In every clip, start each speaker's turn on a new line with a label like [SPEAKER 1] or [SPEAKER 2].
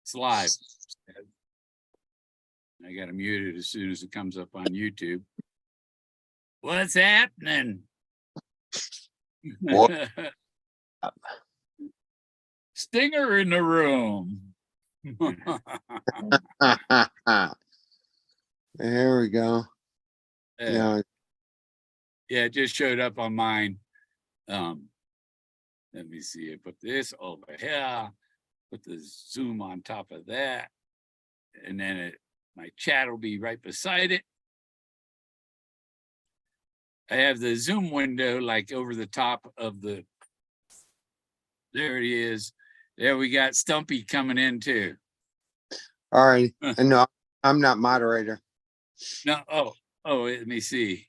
[SPEAKER 1] It's live. I got to mute it as soon as it comes up on YouTube. What's happening?
[SPEAKER 2] What?
[SPEAKER 1] Stinger in the room.
[SPEAKER 2] There we go. Yeah.
[SPEAKER 1] Yeah, it just showed up on mine. Let me see. I put this over here. Put the zoom on top of that, and then my chat will be right beside it. I have the zoom window like over the top of the. There it is. There we got Stumpy coming in too.
[SPEAKER 2] All right. No, I'm not moderator.
[SPEAKER 1] No. Oh. Let me see.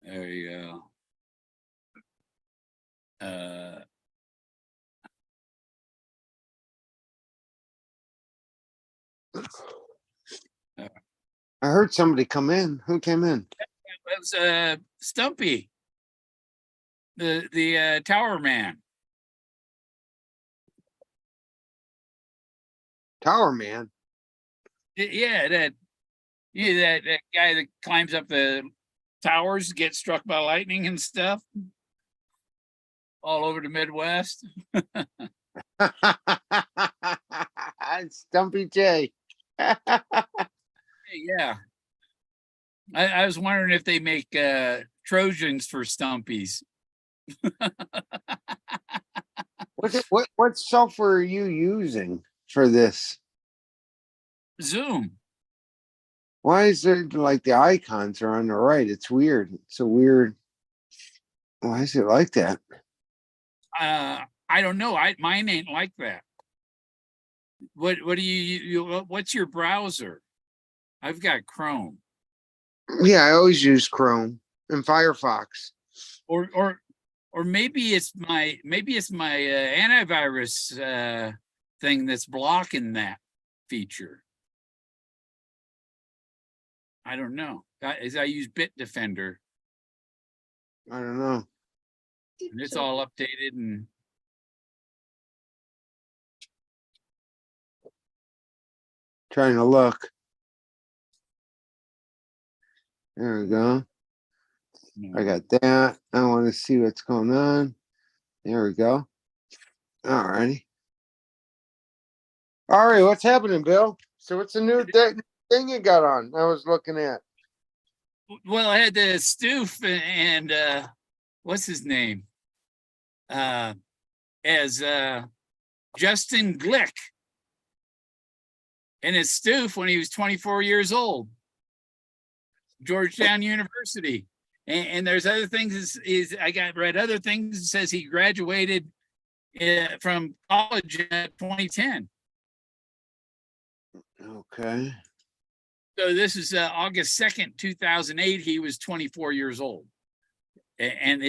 [SPEAKER 1] There you go.
[SPEAKER 2] I heard somebody come in. Who came in?
[SPEAKER 1] It was Stumpy, the Tower Man.
[SPEAKER 2] Tower Man.
[SPEAKER 1] Yeah, that guy that climbs up the towers, gets struck by lightning and stuff all over the Midwest.
[SPEAKER 2] Stumpy J.
[SPEAKER 1] Yeah. I was wondering if they make Trojans for Stumpies.
[SPEAKER 2] What software are you using for this?
[SPEAKER 1] Zoom.
[SPEAKER 2] Why is there like the icons are on the right? It's weird. It's a weird. Why is it like that?
[SPEAKER 1] I don't know. Mine ain't like that. What do you what's your browser? I've got Chrome.
[SPEAKER 2] Yeah, I always use Chrome and Firefox.
[SPEAKER 1] Or maybe it's my antivirus thing that's blocking that feature. I don't know. As I use Bitdefender.
[SPEAKER 2] I don't know.
[SPEAKER 1] And it's all updated and
[SPEAKER 2] Trying to look. There we go. I got that. I want to see what's going on. There we go. All righty. All right, what's happening, Bill? So what's the new thing you got on? I was looking at.
[SPEAKER 1] Well, I had the Stoof and what's his name? As Justin Glick. And it's Stoof when he was 24 years old. Georgetown University. And there's other things I read other things. It says he graduated from college in 2010.
[SPEAKER 2] Okay.
[SPEAKER 1] So this is August 2nd, 2008. He was 24 years old. And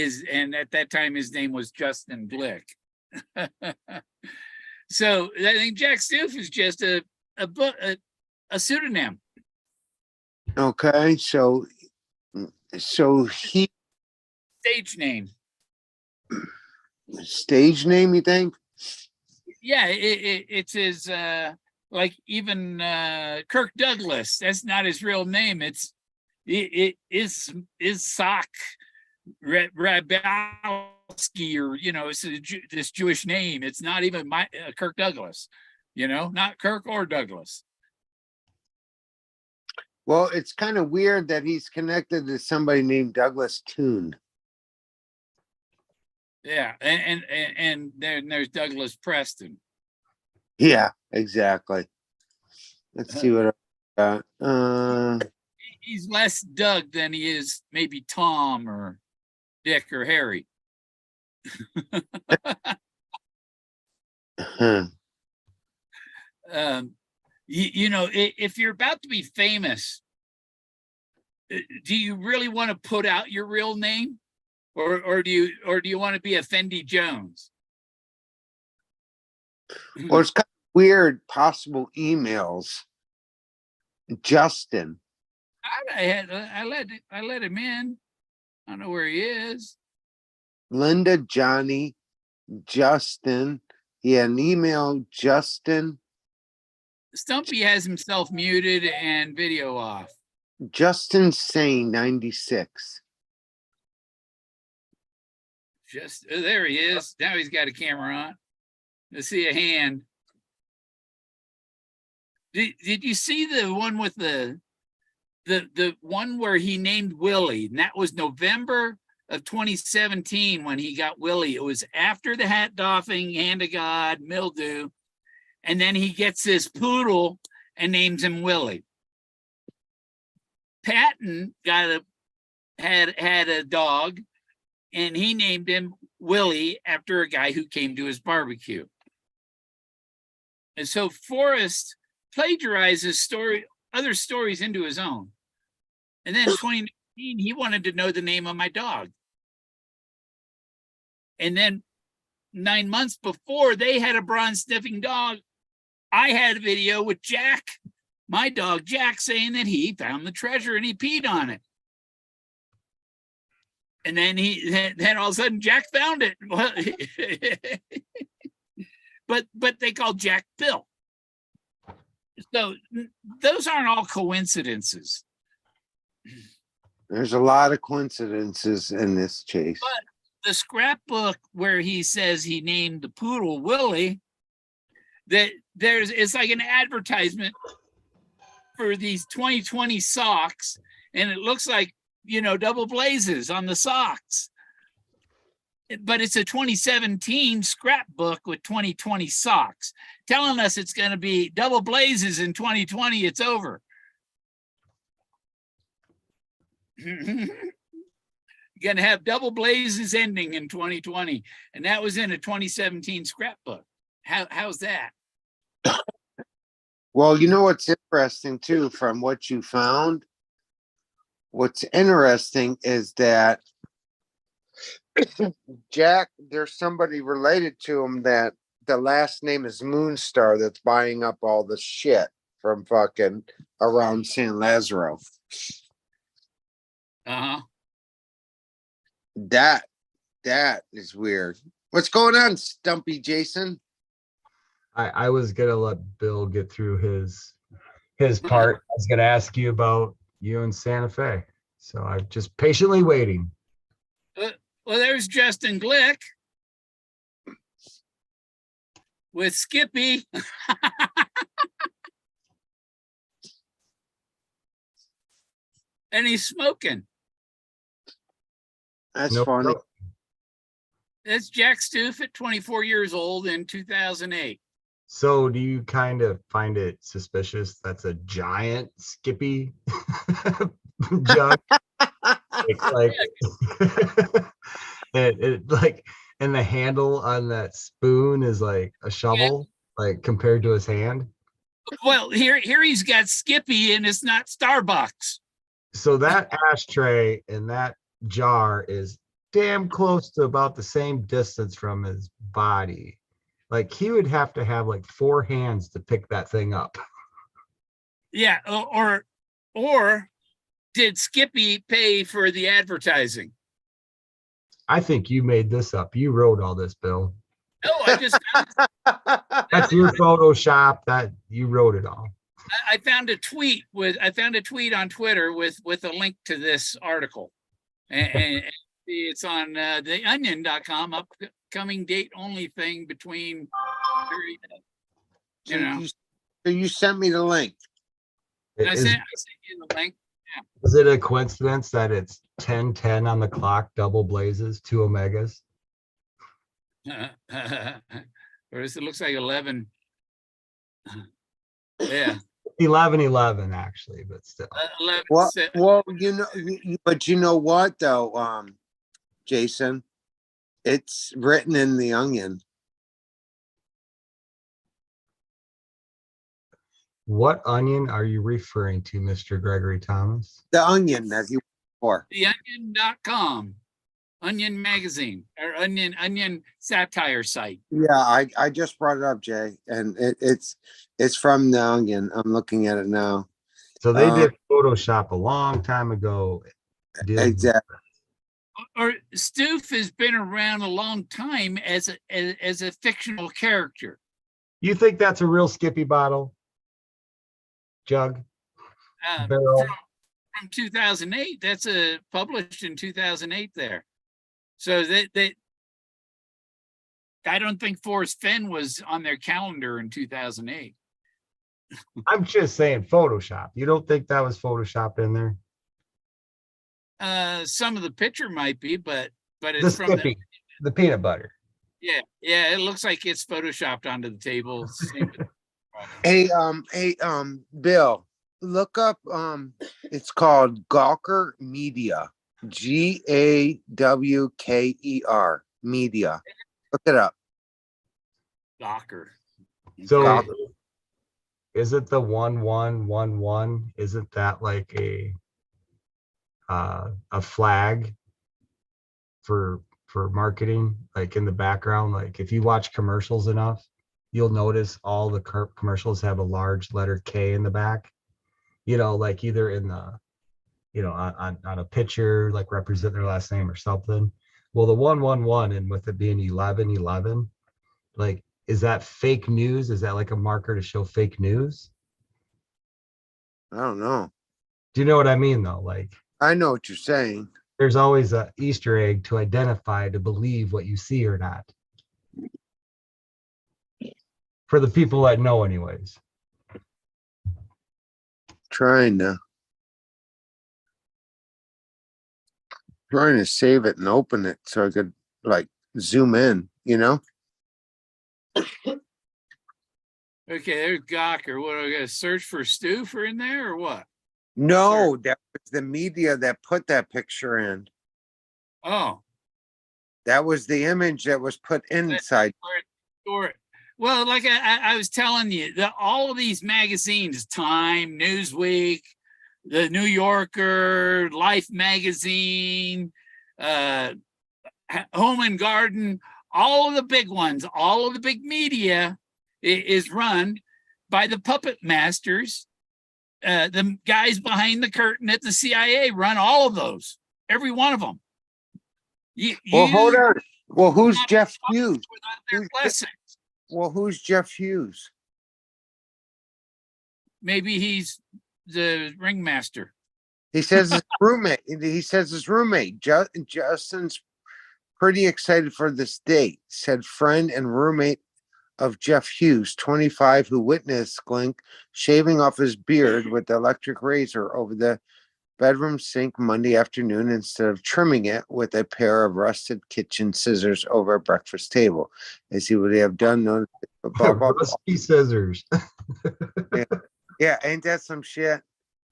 [SPEAKER 1] at that time his name was Justin Glick. So I think Jack Stoof is just a pseudonym.
[SPEAKER 2] Okay, so he
[SPEAKER 1] Stage name.
[SPEAKER 2] Stage name, you think?
[SPEAKER 1] Yeah, it's his like even Kirk Douglas. That's not his real name. It is Sock Rabowski, or it's this Jewish name. It's not even Kirk Douglas. Not Kirk or Douglas.
[SPEAKER 2] Well, it's kind of weird that he's connected to somebody named Douglas Toon.
[SPEAKER 1] Yeah, and then there's Douglas Preston.
[SPEAKER 2] Yeah, exactly. Let's see what I got.
[SPEAKER 1] He's less Doug than he is maybe Tom or Dick or Harry. If you're about to be famous, do you really want to put out your real name, or do you want to be a Fendi Jones?
[SPEAKER 2] Well, it's kind of weird. Possible emails. Justin.
[SPEAKER 1] I let him in. I don't know where he is.
[SPEAKER 2] Linda, Johnny, Justin. He had an email, Justin.
[SPEAKER 1] Stumpy has himself muted and video off.
[SPEAKER 2] Justin Sane 96.
[SPEAKER 1] Just there he is. Now he's got a camera on. Let's see a hand. Did you see the one with the one where he named Willie? And that was November of 2017 when he got Willie. It was after the hat doffing, hand of God, mildew. And then he gets this poodle and names him Willie. Patton had a dog, and he named him Willie after a guy who came to his barbecue. And so Forrest plagiarizes other stories into his own. And then in 2019, he wanted to know the name of my dog. And then 9 months before they had a bronze sniffing dog, I had a video with Jack, my dog Jack, saying that he found the treasure and he peed on it. And then then all of a sudden Jack found it. but they called Jack Bill. So those aren't all coincidences.
[SPEAKER 2] There's a lot of coincidences in this chase.
[SPEAKER 1] But the scrapbook where he says he named the poodle Willie, it's like an advertisement for these 2020 socks, and it looks like, double blazes on the socks. But it's a 2017 scrapbook with 2020 socks, telling us it's going to be double blazes in 2020. It's over. You're going to have double blazes ending in 2020, and that was in a 2017 scrapbook. How's that?
[SPEAKER 2] Well, you know what's interesting too, from what you found? What's interesting is that Jack, there's somebody related to him that the last name is Moonstar that's buying up all the shit from fucking around San Lazaro.
[SPEAKER 1] Uh-huh.
[SPEAKER 2] That is weird. What's going on, Stumpy Jason?
[SPEAKER 3] I was gonna let Bill get through his part. I was gonna ask you about you in Santa Fe. So I'm just patiently waiting.
[SPEAKER 1] Well, there's Justin Glick with Skippy. And he's smoking.
[SPEAKER 2] That's
[SPEAKER 3] Nope.
[SPEAKER 2] funny.
[SPEAKER 1] That's Jack Stoof at 24 years old in 2008.
[SPEAKER 3] So do you kind of find it suspicious that's a giant Skippy jug? like it like, and the handle on that spoon is like a shovel, like compared to his hand.
[SPEAKER 1] Well, here he's got Skippy, and it's not Starbucks.
[SPEAKER 3] So that ashtray and that jar is damn close to about the same distance from his body. Like he would have to have like 4 hands to pick that thing up.
[SPEAKER 1] Yeah, or did Skippy pay for the advertising?
[SPEAKER 3] I think you made this up. You wrote all this, Bill.
[SPEAKER 1] No, I just
[SPEAKER 3] That's your Photoshop. That you wrote it all.
[SPEAKER 1] I found a tweet on Twitter with a link to this article, and it's on theonion.com, upcoming date only thing between,
[SPEAKER 2] So you sent me the link.
[SPEAKER 1] I sent you the link.
[SPEAKER 3] Is it a coincidence that it's 10:10 on the clock, double blazes, 2 omegas?
[SPEAKER 1] Or it looks like 11. Yeah.
[SPEAKER 3] 11:11 actually, but still.
[SPEAKER 1] 11.
[SPEAKER 2] Well, but you know what though, Jason, it's written in the Onion.
[SPEAKER 3] What onion are you referring to, Mr. Gregory Thomas?
[SPEAKER 2] The Onion that you for.
[SPEAKER 1] Theonion.com, Onion magazine, or Onion satire site.
[SPEAKER 2] Yeah, I just brought it up, Jay, and it's from the Onion. I'm looking at it now.
[SPEAKER 3] So they did Photoshop a long time ago.
[SPEAKER 2] Exactly.
[SPEAKER 1] or Stoof has been around a long time as a fictional character.
[SPEAKER 3] You think that's a real Skippy bottle? Jug? Barrel?
[SPEAKER 1] From 2008. That's published in 2008 there. So they I don't think Forrest Fenn was on their calendar in 2008.
[SPEAKER 3] I'm just saying Photoshop. You don't think that was Photoshopped in there?
[SPEAKER 1] Some of the picture might be, but
[SPEAKER 3] The
[SPEAKER 1] it's from
[SPEAKER 3] Skippy, the peanut butter.
[SPEAKER 1] yeah, it looks like it's photoshopped onto the table.
[SPEAKER 2] Hey, Bill, look up, it's called Gawker Media. Gawker Media. Look it up.
[SPEAKER 1] Docker.
[SPEAKER 3] So
[SPEAKER 2] Gawker.
[SPEAKER 3] is it the 1111? Isn't that like a flag for marketing, like in the background? Like if you watch commercials enough, you'll notice all the commercials have a large letter K in the back, like either in the, on a picture, like represent their last name or something. Well, the 111, and with it being 1111, like, is that fake news? Is that like a marker to show fake news?
[SPEAKER 2] I don't know.
[SPEAKER 3] Do you know what I mean though? Like,
[SPEAKER 2] I know what you're saying.
[SPEAKER 3] there's always a Easter egg to identify, to believe what you see or not. For the people that know anyways.
[SPEAKER 2] Trying to save it and open it so I could like zoom in,
[SPEAKER 1] Okay, there's Gawker. What, I gotta search for Stoofer in there or what?
[SPEAKER 2] No, that was the media that put that picture in.
[SPEAKER 1] Oh,
[SPEAKER 2] That was the image that was put inside.
[SPEAKER 1] well, like I was telling you, all of these magazines, Time, Newsweek, the New Yorker, Life magazine, Home and Garden, all of the big ones, all of the big media is run by the puppet masters. The guys behind the curtain at the CIA run all of those, every one of them.
[SPEAKER 2] Well, hold on. Well, who's Jeff Hughes? Who's Jeff Hughes?
[SPEAKER 1] Maybe he's the ringmaster.
[SPEAKER 2] He says his roommate. Justin's pretty excited for this date, said friend and roommate of Jeff Hughes, 25, who witnessed Glick shaving off his beard with the electric razor over the bedroom sink Monday afternoon instead of trimming it with a pair of rusted kitchen scissors over a breakfast table, as he would have done.
[SPEAKER 3] Rusty scissors.
[SPEAKER 2] Yeah, ain't that some shit?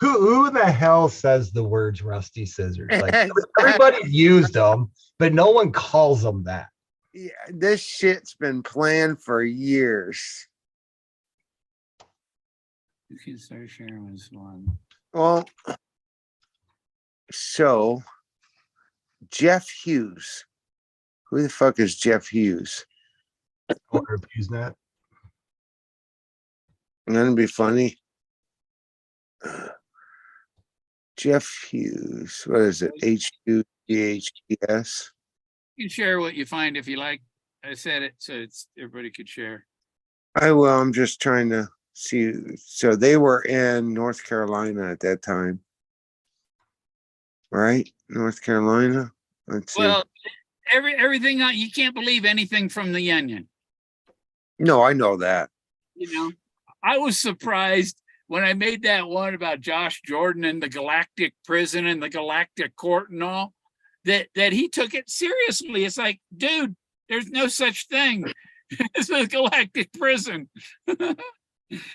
[SPEAKER 3] Who the hell says the words rusty scissors? Like, everybody used them, but no one calls them that.
[SPEAKER 2] Yeah, this shit's been planned for years.
[SPEAKER 1] You can start sharing this one.
[SPEAKER 2] Well, so Jeff Hughes. Who the fuck is Jeff Hughes?
[SPEAKER 3] Owner of HughesNet.
[SPEAKER 2] That'd be funny. Jeff Hughes. What is it? HUGHES.
[SPEAKER 1] You can share what you find if you like. I said it so everybody could share.
[SPEAKER 2] I will. I'm just trying to see. So they were in North Carolina at that time, right? North Carolina. Let's see.
[SPEAKER 1] Well, everything you can't believe anything from the Onion.
[SPEAKER 2] No, I know that.
[SPEAKER 1] I was surprised when I made that one about Josh Jordan and the Galactic Prison and the Galactic Court and all, that he took it seriously. It's like, dude, there's no such thing as a Galactic Prison.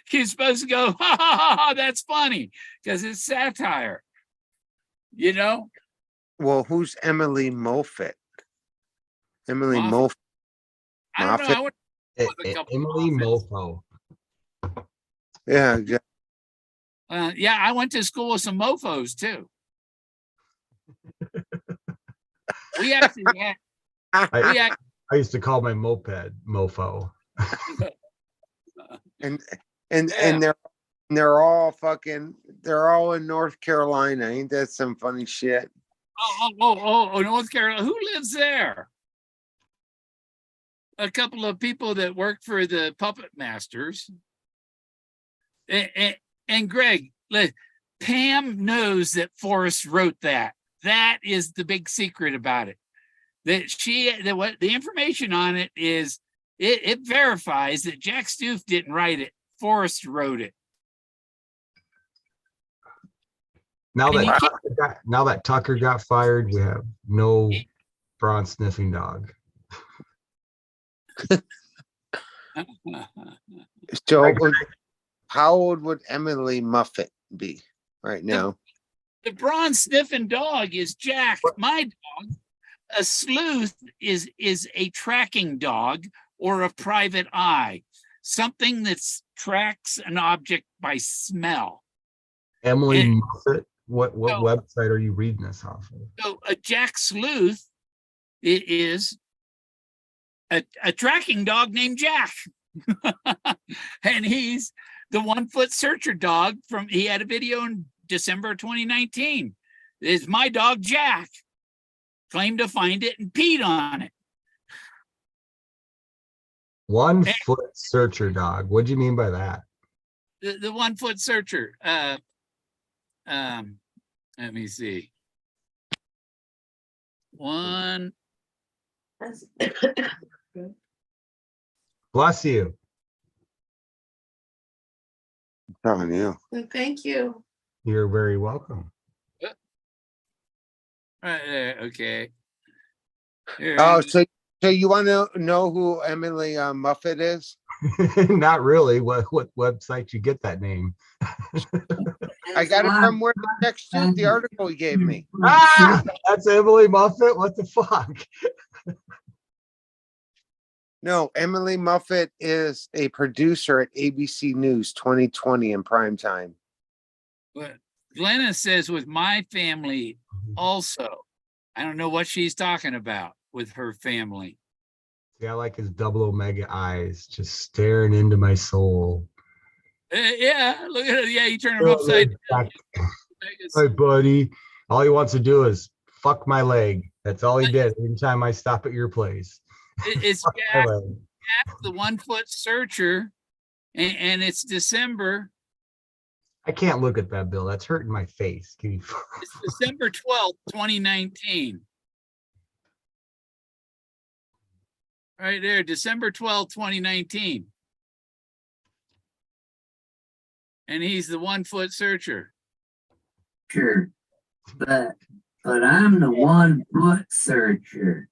[SPEAKER 1] He's supposed to go, ha, ha, ha, ha, that's funny, because it's satire.
[SPEAKER 2] Well, who's Emily Moffat? Emily Moffat.
[SPEAKER 1] I don't know.
[SPEAKER 3] Emily Mofo.
[SPEAKER 2] Yeah.
[SPEAKER 1] Yeah, I went to school with some mofos too. We actually had.
[SPEAKER 3] I used to call my moped Mofo.
[SPEAKER 2] and they're all in North Carolina. Ain't that some funny shit?
[SPEAKER 1] North Carolina. Who lives there? A couple of people that work for the Puppet Masters. And Greg, Pam knows that Forrest wrote that. That is the big secret about it. What the information on it is, it verifies that Jack Stoof didn't write it. Forrest wrote it.
[SPEAKER 3] Now
[SPEAKER 1] And
[SPEAKER 3] that Tucker got fired, we have no prawn sniffing dog.
[SPEAKER 2] So how old would Emily Muffet be right now?
[SPEAKER 1] The bronze sniffing dog is Jack, my dog. A sleuth is a tracking dog or a private eye, something that tracks an object by smell.
[SPEAKER 3] Emily Muffet, what website are you reading this off of?
[SPEAKER 1] So a Jack Sleuth is a tracking dog named Jack. And he's the 1 foot searcher dog he had a video in December 2019. It's my dog Jack. Claimed to find it and peed on it.
[SPEAKER 3] 1 foot searcher dog. What do you mean by that?
[SPEAKER 1] The 1 foot searcher. Let me see. One.
[SPEAKER 3] Bless you.
[SPEAKER 2] Telling you.
[SPEAKER 4] Thank you.
[SPEAKER 3] You're very welcome.
[SPEAKER 1] Right there, okay. Here,
[SPEAKER 2] Oh, so you want to know who Emily Muffet is?
[SPEAKER 3] Not really. What website you get that name?
[SPEAKER 2] I got it from where next to the article he gave me.
[SPEAKER 3] Ah, that's Emily Muffet. What the fuck?
[SPEAKER 2] No, Emily Muffet is a producer at ABC News 2020 in prime time.
[SPEAKER 1] But Glenna says with my family also. I don't know what she's talking about with her family.
[SPEAKER 3] Yeah, I like his double omega eyes just staring into my soul.
[SPEAKER 1] Yeah, look at it. Yeah, you turn him upside down.
[SPEAKER 3] Hey, buddy. All he wants to do is fuck my leg. That's all he did anytime I stop at your place.
[SPEAKER 1] It's Jack, the 1 foot searcher, and it's December.
[SPEAKER 3] I can't look at that, Bill. That's hurting my face. Can you...
[SPEAKER 1] It's December 12th, 2019. Right there, December 12th, 2019. And he's the 1 foot searcher.
[SPEAKER 5] Sure, but I'm the 1 foot searcher.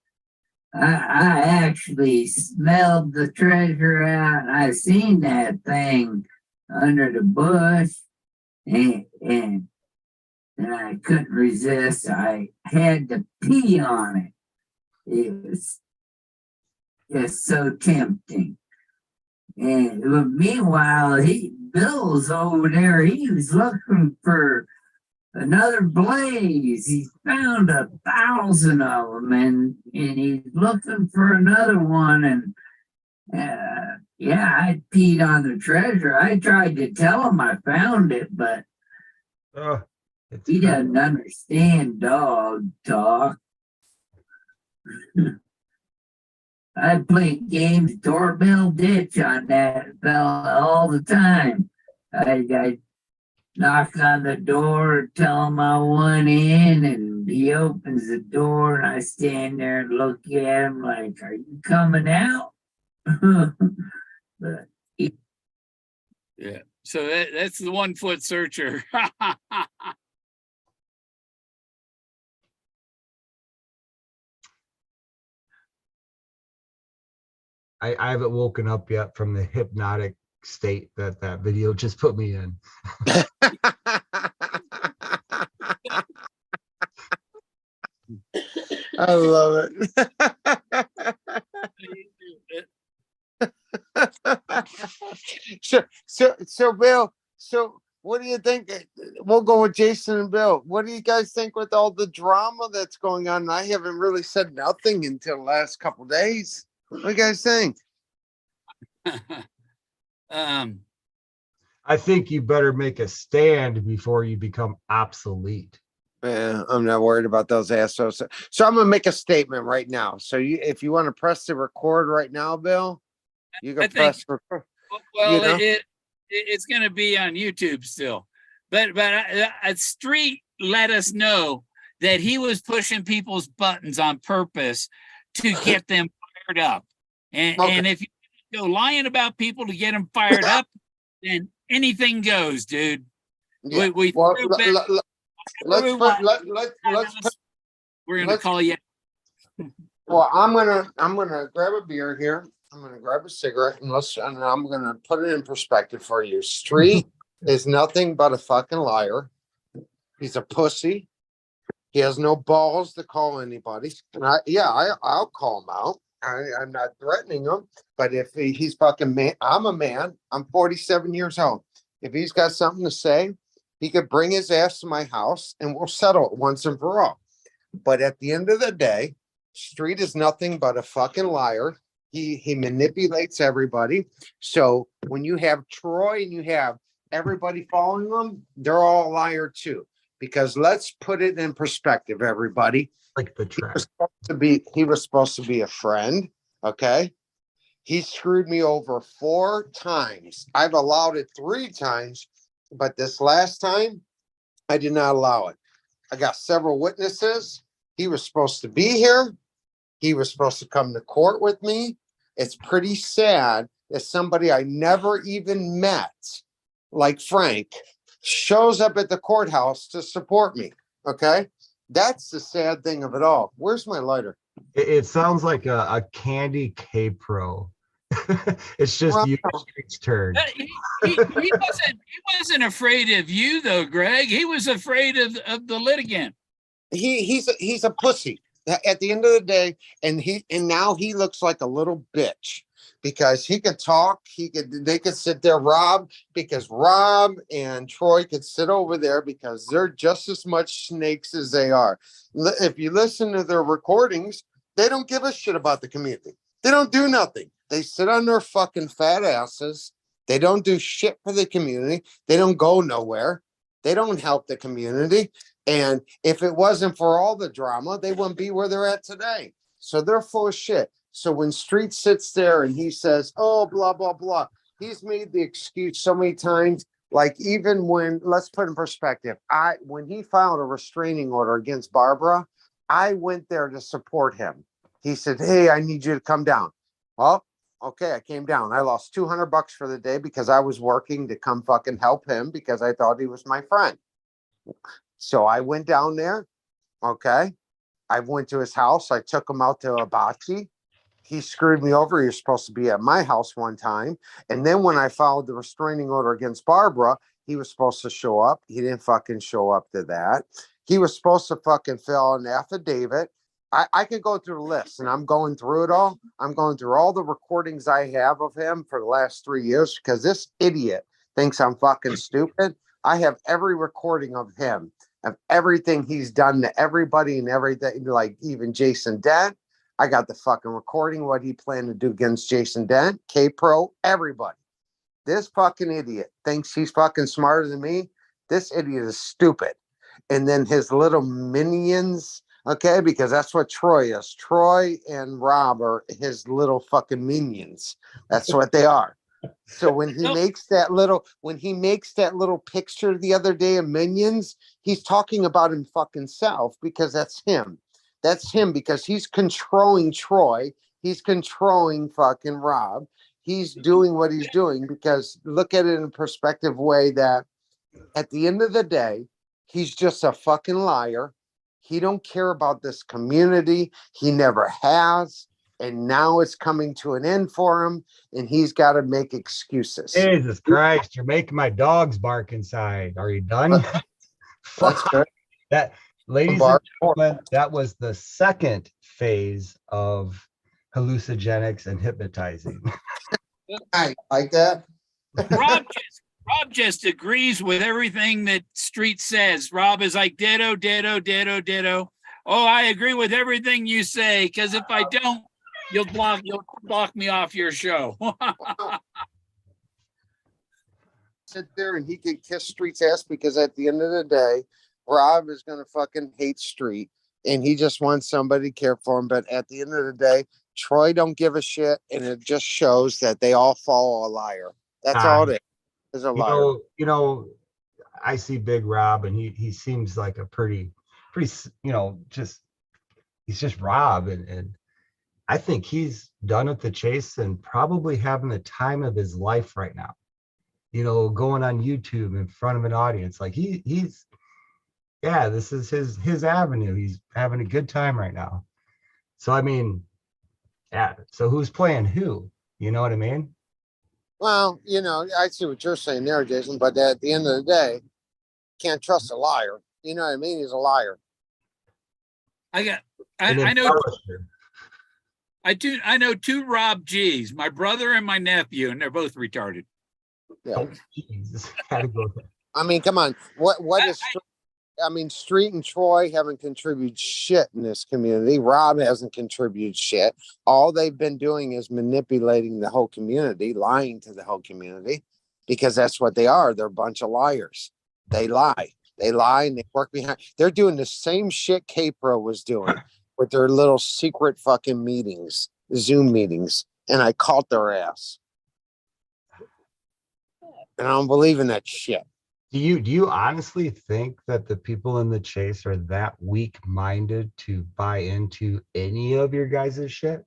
[SPEAKER 5] I actually smelled the treasure out, and I seen that thing under the bush, and I couldn't resist. I had to pee on it. It was just so tempting. And meanwhile, Bill's over there. He was looking for another blaze. He found 1,000 of them, and he's looking for another one. And yeah, I peed on the treasure. I tried to tell him I found it, but he doesn't understand dog talk. I play games doorbell ditch on that fella all the time. I knock on the door, tell him I want in, and he opens the door, and I stand there and look at him like, "Are you coming out?" But
[SPEAKER 1] yeah, so that's the 1 foot searcher.
[SPEAKER 3] I haven't woken up yet from the hypnotic state that video just put me in.
[SPEAKER 2] I love it. So Bill, so what do you think? We'll go with Jason and Bill. What do you guys think with all the drama that's going on? I haven't really said nothing until the last couple days. What do you guys think?
[SPEAKER 3] I think you better make a stand before you become obsolete.
[SPEAKER 2] I'm not worried about those assholes. So I'm gonna make a statement right now. So if you want to press the record right now, Bill, you can press record.
[SPEAKER 1] Well,
[SPEAKER 2] You know?
[SPEAKER 1] it's going to be on YouTube still, but Street let us know that he was pushing people's buttons on purpose to get them fired up, and if you go lying about people to get them fired up, then anything goes, dude.
[SPEAKER 2] Yeah.
[SPEAKER 1] We
[SPEAKER 2] Well,
[SPEAKER 1] we're gonna
[SPEAKER 2] let's-
[SPEAKER 1] call you.
[SPEAKER 2] Well, I'm gonna grab a beer here. I'm gonna grab a cigarette and I'm gonna put it in perspective for you. Street is nothing but a fucking liar. He's a pussy. He has no balls to call anybody. And I'll call him out. I'm not threatening him, but if he's fucking man, I'm a man. I'm 47 years old. If he's got something to say, he could bring his ass to my house and we'll settle it once and for all. But at the end of the day, Street is nothing but a fucking liar. He manipulates everybody. So when you have Troy and you have everybody following him, they're all a liar too. Because let's put it in perspective, everybody.
[SPEAKER 3] Like the track.
[SPEAKER 2] He was supposed to be a friend. Okay. He screwed me over 4 times. I've allowed it 3 times, but this last time I did not allow it. I got several witnesses. He was supposed to be here. He was supposed to come to court with me. It's pretty sad that somebody I never even met, like Frank, shows up at the courthouse to support me. Okay. That's the sad thing of it all. Where's my lighter?
[SPEAKER 3] It sounds like a Candy K Pro. It's just
[SPEAKER 2] Well,
[SPEAKER 3] you, Street's turn.
[SPEAKER 1] He wasn't afraid of you though, Greg. He was afraid of the litigant.
[SPEAKER 2] He's a pussy at the end of the day, and now he looks like a little bitch because he could talk. They could sit there, Rob and Troy could sit over there because they're just as much snakes as they are. If you listen to their recordings, they don't give a shit about the community. They don't do nothing. They sit on their fucking fat asses. They don't do shit for the community. They don't go nowhere. They don't help the community. And if it wasn't for all the drama, they wouldn't be where they're at today. So they're full of shit. So when Street sits there and he says, oh, blah, blah, blah, he's made the excuse so many times. Like even when, let's put in perspective, when he filed a restraining order against Barbara, I went there to support him. He said, hey, I need you to come down. Well, okay, I came down. I lost $200 for the day because I was working to come fucking help him because I thought he was my friend. So I went down there. Okay. I went to his house. I took him out to Hibachi. He screwed me over. He was supposed to be at my house one time. And then when I filed the restraining order against Barbara, he was supposed to show up. He didn't fucking show up to that. He was supposed to fucking fill an affidavit. I could go through the list and I'm going through it all. I'm going through all the recordings I have of him for the last 3 years because this idiot thinks I'm fucking stupid. I have every recording of him, of everything he's done to everybody and everything, like even Jason Dent. I got the fucking recording, what he planned to do against Jason Dent, K-Pro, everybody. This fucking idiot thinks he's fucking smarter than me. This idiot is stupid. And then his little minions, okay, because that's what Troy is. Troy and Rob are his little fucking minions. That's what they are. So when he makes that little picture the other day of minions, he's talking about him fucking self because that's him. That's him because he's controlling Troy. He's controlling fucking Rob. He's doing what he's doing because look at it in a perspective way that at the end of the day, he's just a fucking liar. He don't care about this community. He never has. And now it's coming to an end for him, and he's got to make excuses.
[SPEAKER 3] Jesus Christ, you're making my dogs bark inside. Are you done?
[SPEAKER 2] That's good.
[SPEAKER 3] That, ladies and gentlemen, that was the second phase of hallucinogenics and hypnotizing.
[SPEAKER 2] I like that.
[SPEAKER 1] Rob just agrees with everything that Street says. Rob is like ditto, ditto, ditto, ditto. Oh, I agree with everything you say, because if I don't, you'll block me off your show.
[SPEAKER 2] Sit there and he can kiss Street's ass because at the end of the day, Rob is gonna fucking hate Street, and he just wants somebody to care for him. But at the end of the day, Troy don't give a shit, and it just shows that they all follow a liar. That's all it is a liar.
[SPEAKER 3] I see Big Rob, and he seems like a pretty, just he's just Rob, and I think he's done at the chase and probably having the time of his life right now. Going on YouTube in front of an audience, like he's this is his avenue. He's having a good time right now. So I mean, so who's playing who? You know what I mean?
[SPEAKER 2] Well, I see what you're saying there, Jason. But at the end of the day, can't trust a liar. You know what I mean? He's a liar.
[SPEAKER 1] I know two Rob G's, my brother and my nephew, and they're both retarded.
[SPEAKER 2] Yeah.
[SPEAKER 3] Oh, Jesus. Gotta go there.
[SPEAKER 2] I mean, come on. What is? Street and Troy haven't contributed shit in this community. Rob hasn't contributed shit. All they've been doing is manipulating the whole community, lying to the whole community, because that's what they are. They're a bunch of liars. They lie. They lie and they work behind. They're doing the same shit K-Pro was doing with their little secret fucking meetings, Zoom meetings, and I caught their ass. And I don't believe in that shit.
[SPEAKER 3] Do you honestly think that the people in the chase are that weak-minded to buy into any of your guys' shit?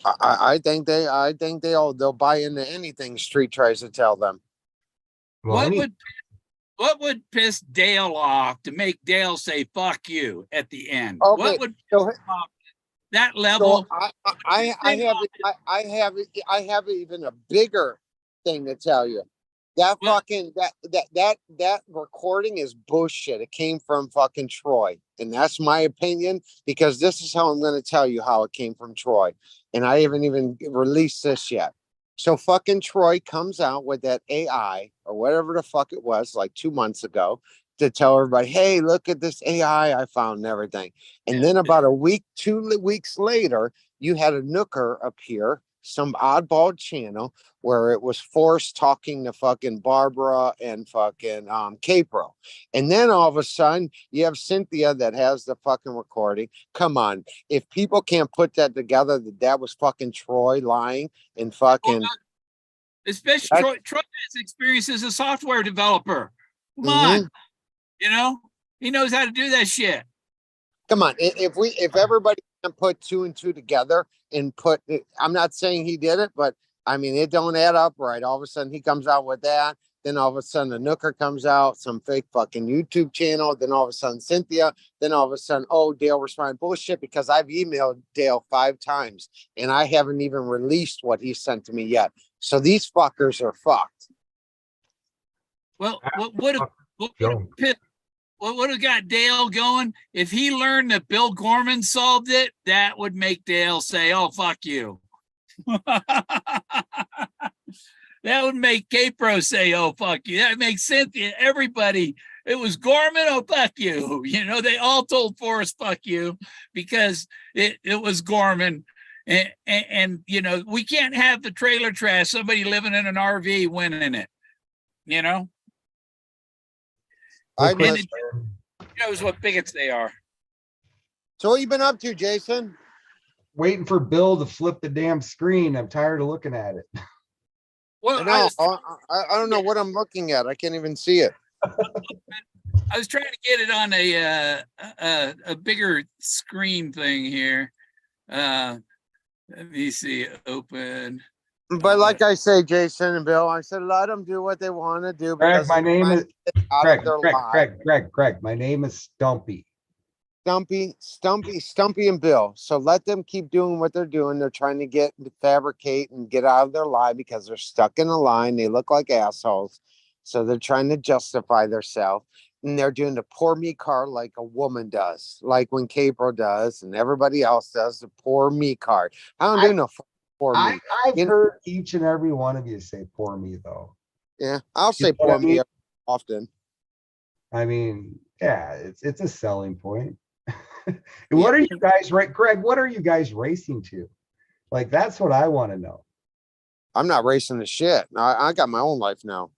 [SPEAKER 2] I think they'll buy into anything Street tries to tell them.
[SPEAKER 3] Well,
[SPEAKER 1] what would piss Dale off to make Dale say "fuck you" at the end?
[SPEAKER 2] Okay,
[SPEAKER 1] What would
[SPEAKER 2] so,
[SPEAKER 1] that level?
[SPEAKER 2] So I have even a bigger thing to tell you. That fucking that recording is bullshit. It came from fucking Troy, and that's my opinion, because this is how I'm going to tell you how it came from Troy, and I haven't even released this yet. So fucking Troy comes out with that AI or whatever the fuck it was like 2 months ago to tell everybody, hey, look at this AI I found and everything. And then about 2 weeks later, you had a Nooker appear, some oddball channel where it was Forrest talking to fucking Barbara and fucking K-Pro. And then all of a sudden you have Cynthia that has the fucking recording. Come on. If people can't put that together, that was fucking Troy lying and fucking.
[SPEAKER 1] Especially Troy has experience as a software developer. Come on. He knows how to do that shit.
[SPEAKER 2] Come on. If everybody can put 2 and 2 together and I'm not saying he did it, but I mean, it don't add up right. All of a sudden he comes out with that. Then all of a sudden the Nooker comes out, some fake fucking YouTube channel. Then all of a sudden Cynthia. Then all of a sudden, Dale responded bullshit, because I've emailed Dale 5 times and I haven't even released what he sent to me yet. So these fuckers are fucked.
[SPEAKER 1] Well, what would have got Dale going if he learned that Bill Gorman solved it? That would make Dale say, "Oh, fuck you." That would make K-Pro say, "Oh, fuck you." That makes Cynthia, everybody. It was Gorman, "Oh, fuck you." They all told Forrest "fuck you" because it was Gorman. And we can't have the trailer trash, somebody living in an RV winning it. It shows what bigots they are.
[SPEAKER 2] So what you been up to, Jason?
[SPEAKER 3] Waiting for Bill to flip the damn screen. I'm tired of looking at it.
[SPEAKER 1] Well,
[SPEAKER 2] I don't know what I'm looking at. I can't even see it.
[SPEAKER 1] I was trying to get it on a bigger screen thing here. Let me see. Open.
[SPEAKER 2] But like I say, Jason and Bill, I said let them do what they want to do.
[SPEAKER 3] Greg, my name is Greg. My name is Stumpy. Stumpy
[SPEAKER 2] and Bill. So let them keep doing what they're doing. They're trying to fabricate and get out of their lie because they're stuck in a line. They look like assholes. So they're trying to justify themselves. And they're doing the poor me card like a woman does, like when K-Pro does and everybody else does the poor me card. I don't do no poor me.
[SPEAKER 3] I've heard each and every one of you say poor me, though.
[SPEAKER 2] Yeah, I'll say poor me often.
[SPEAKER 3] I mean, yeah, it's a selling point. What are you guys, Greg, what are you guys racing to? Like, that's what I want to know.
[SPEAKER 2] I'm not racing the shit. I got my own life now.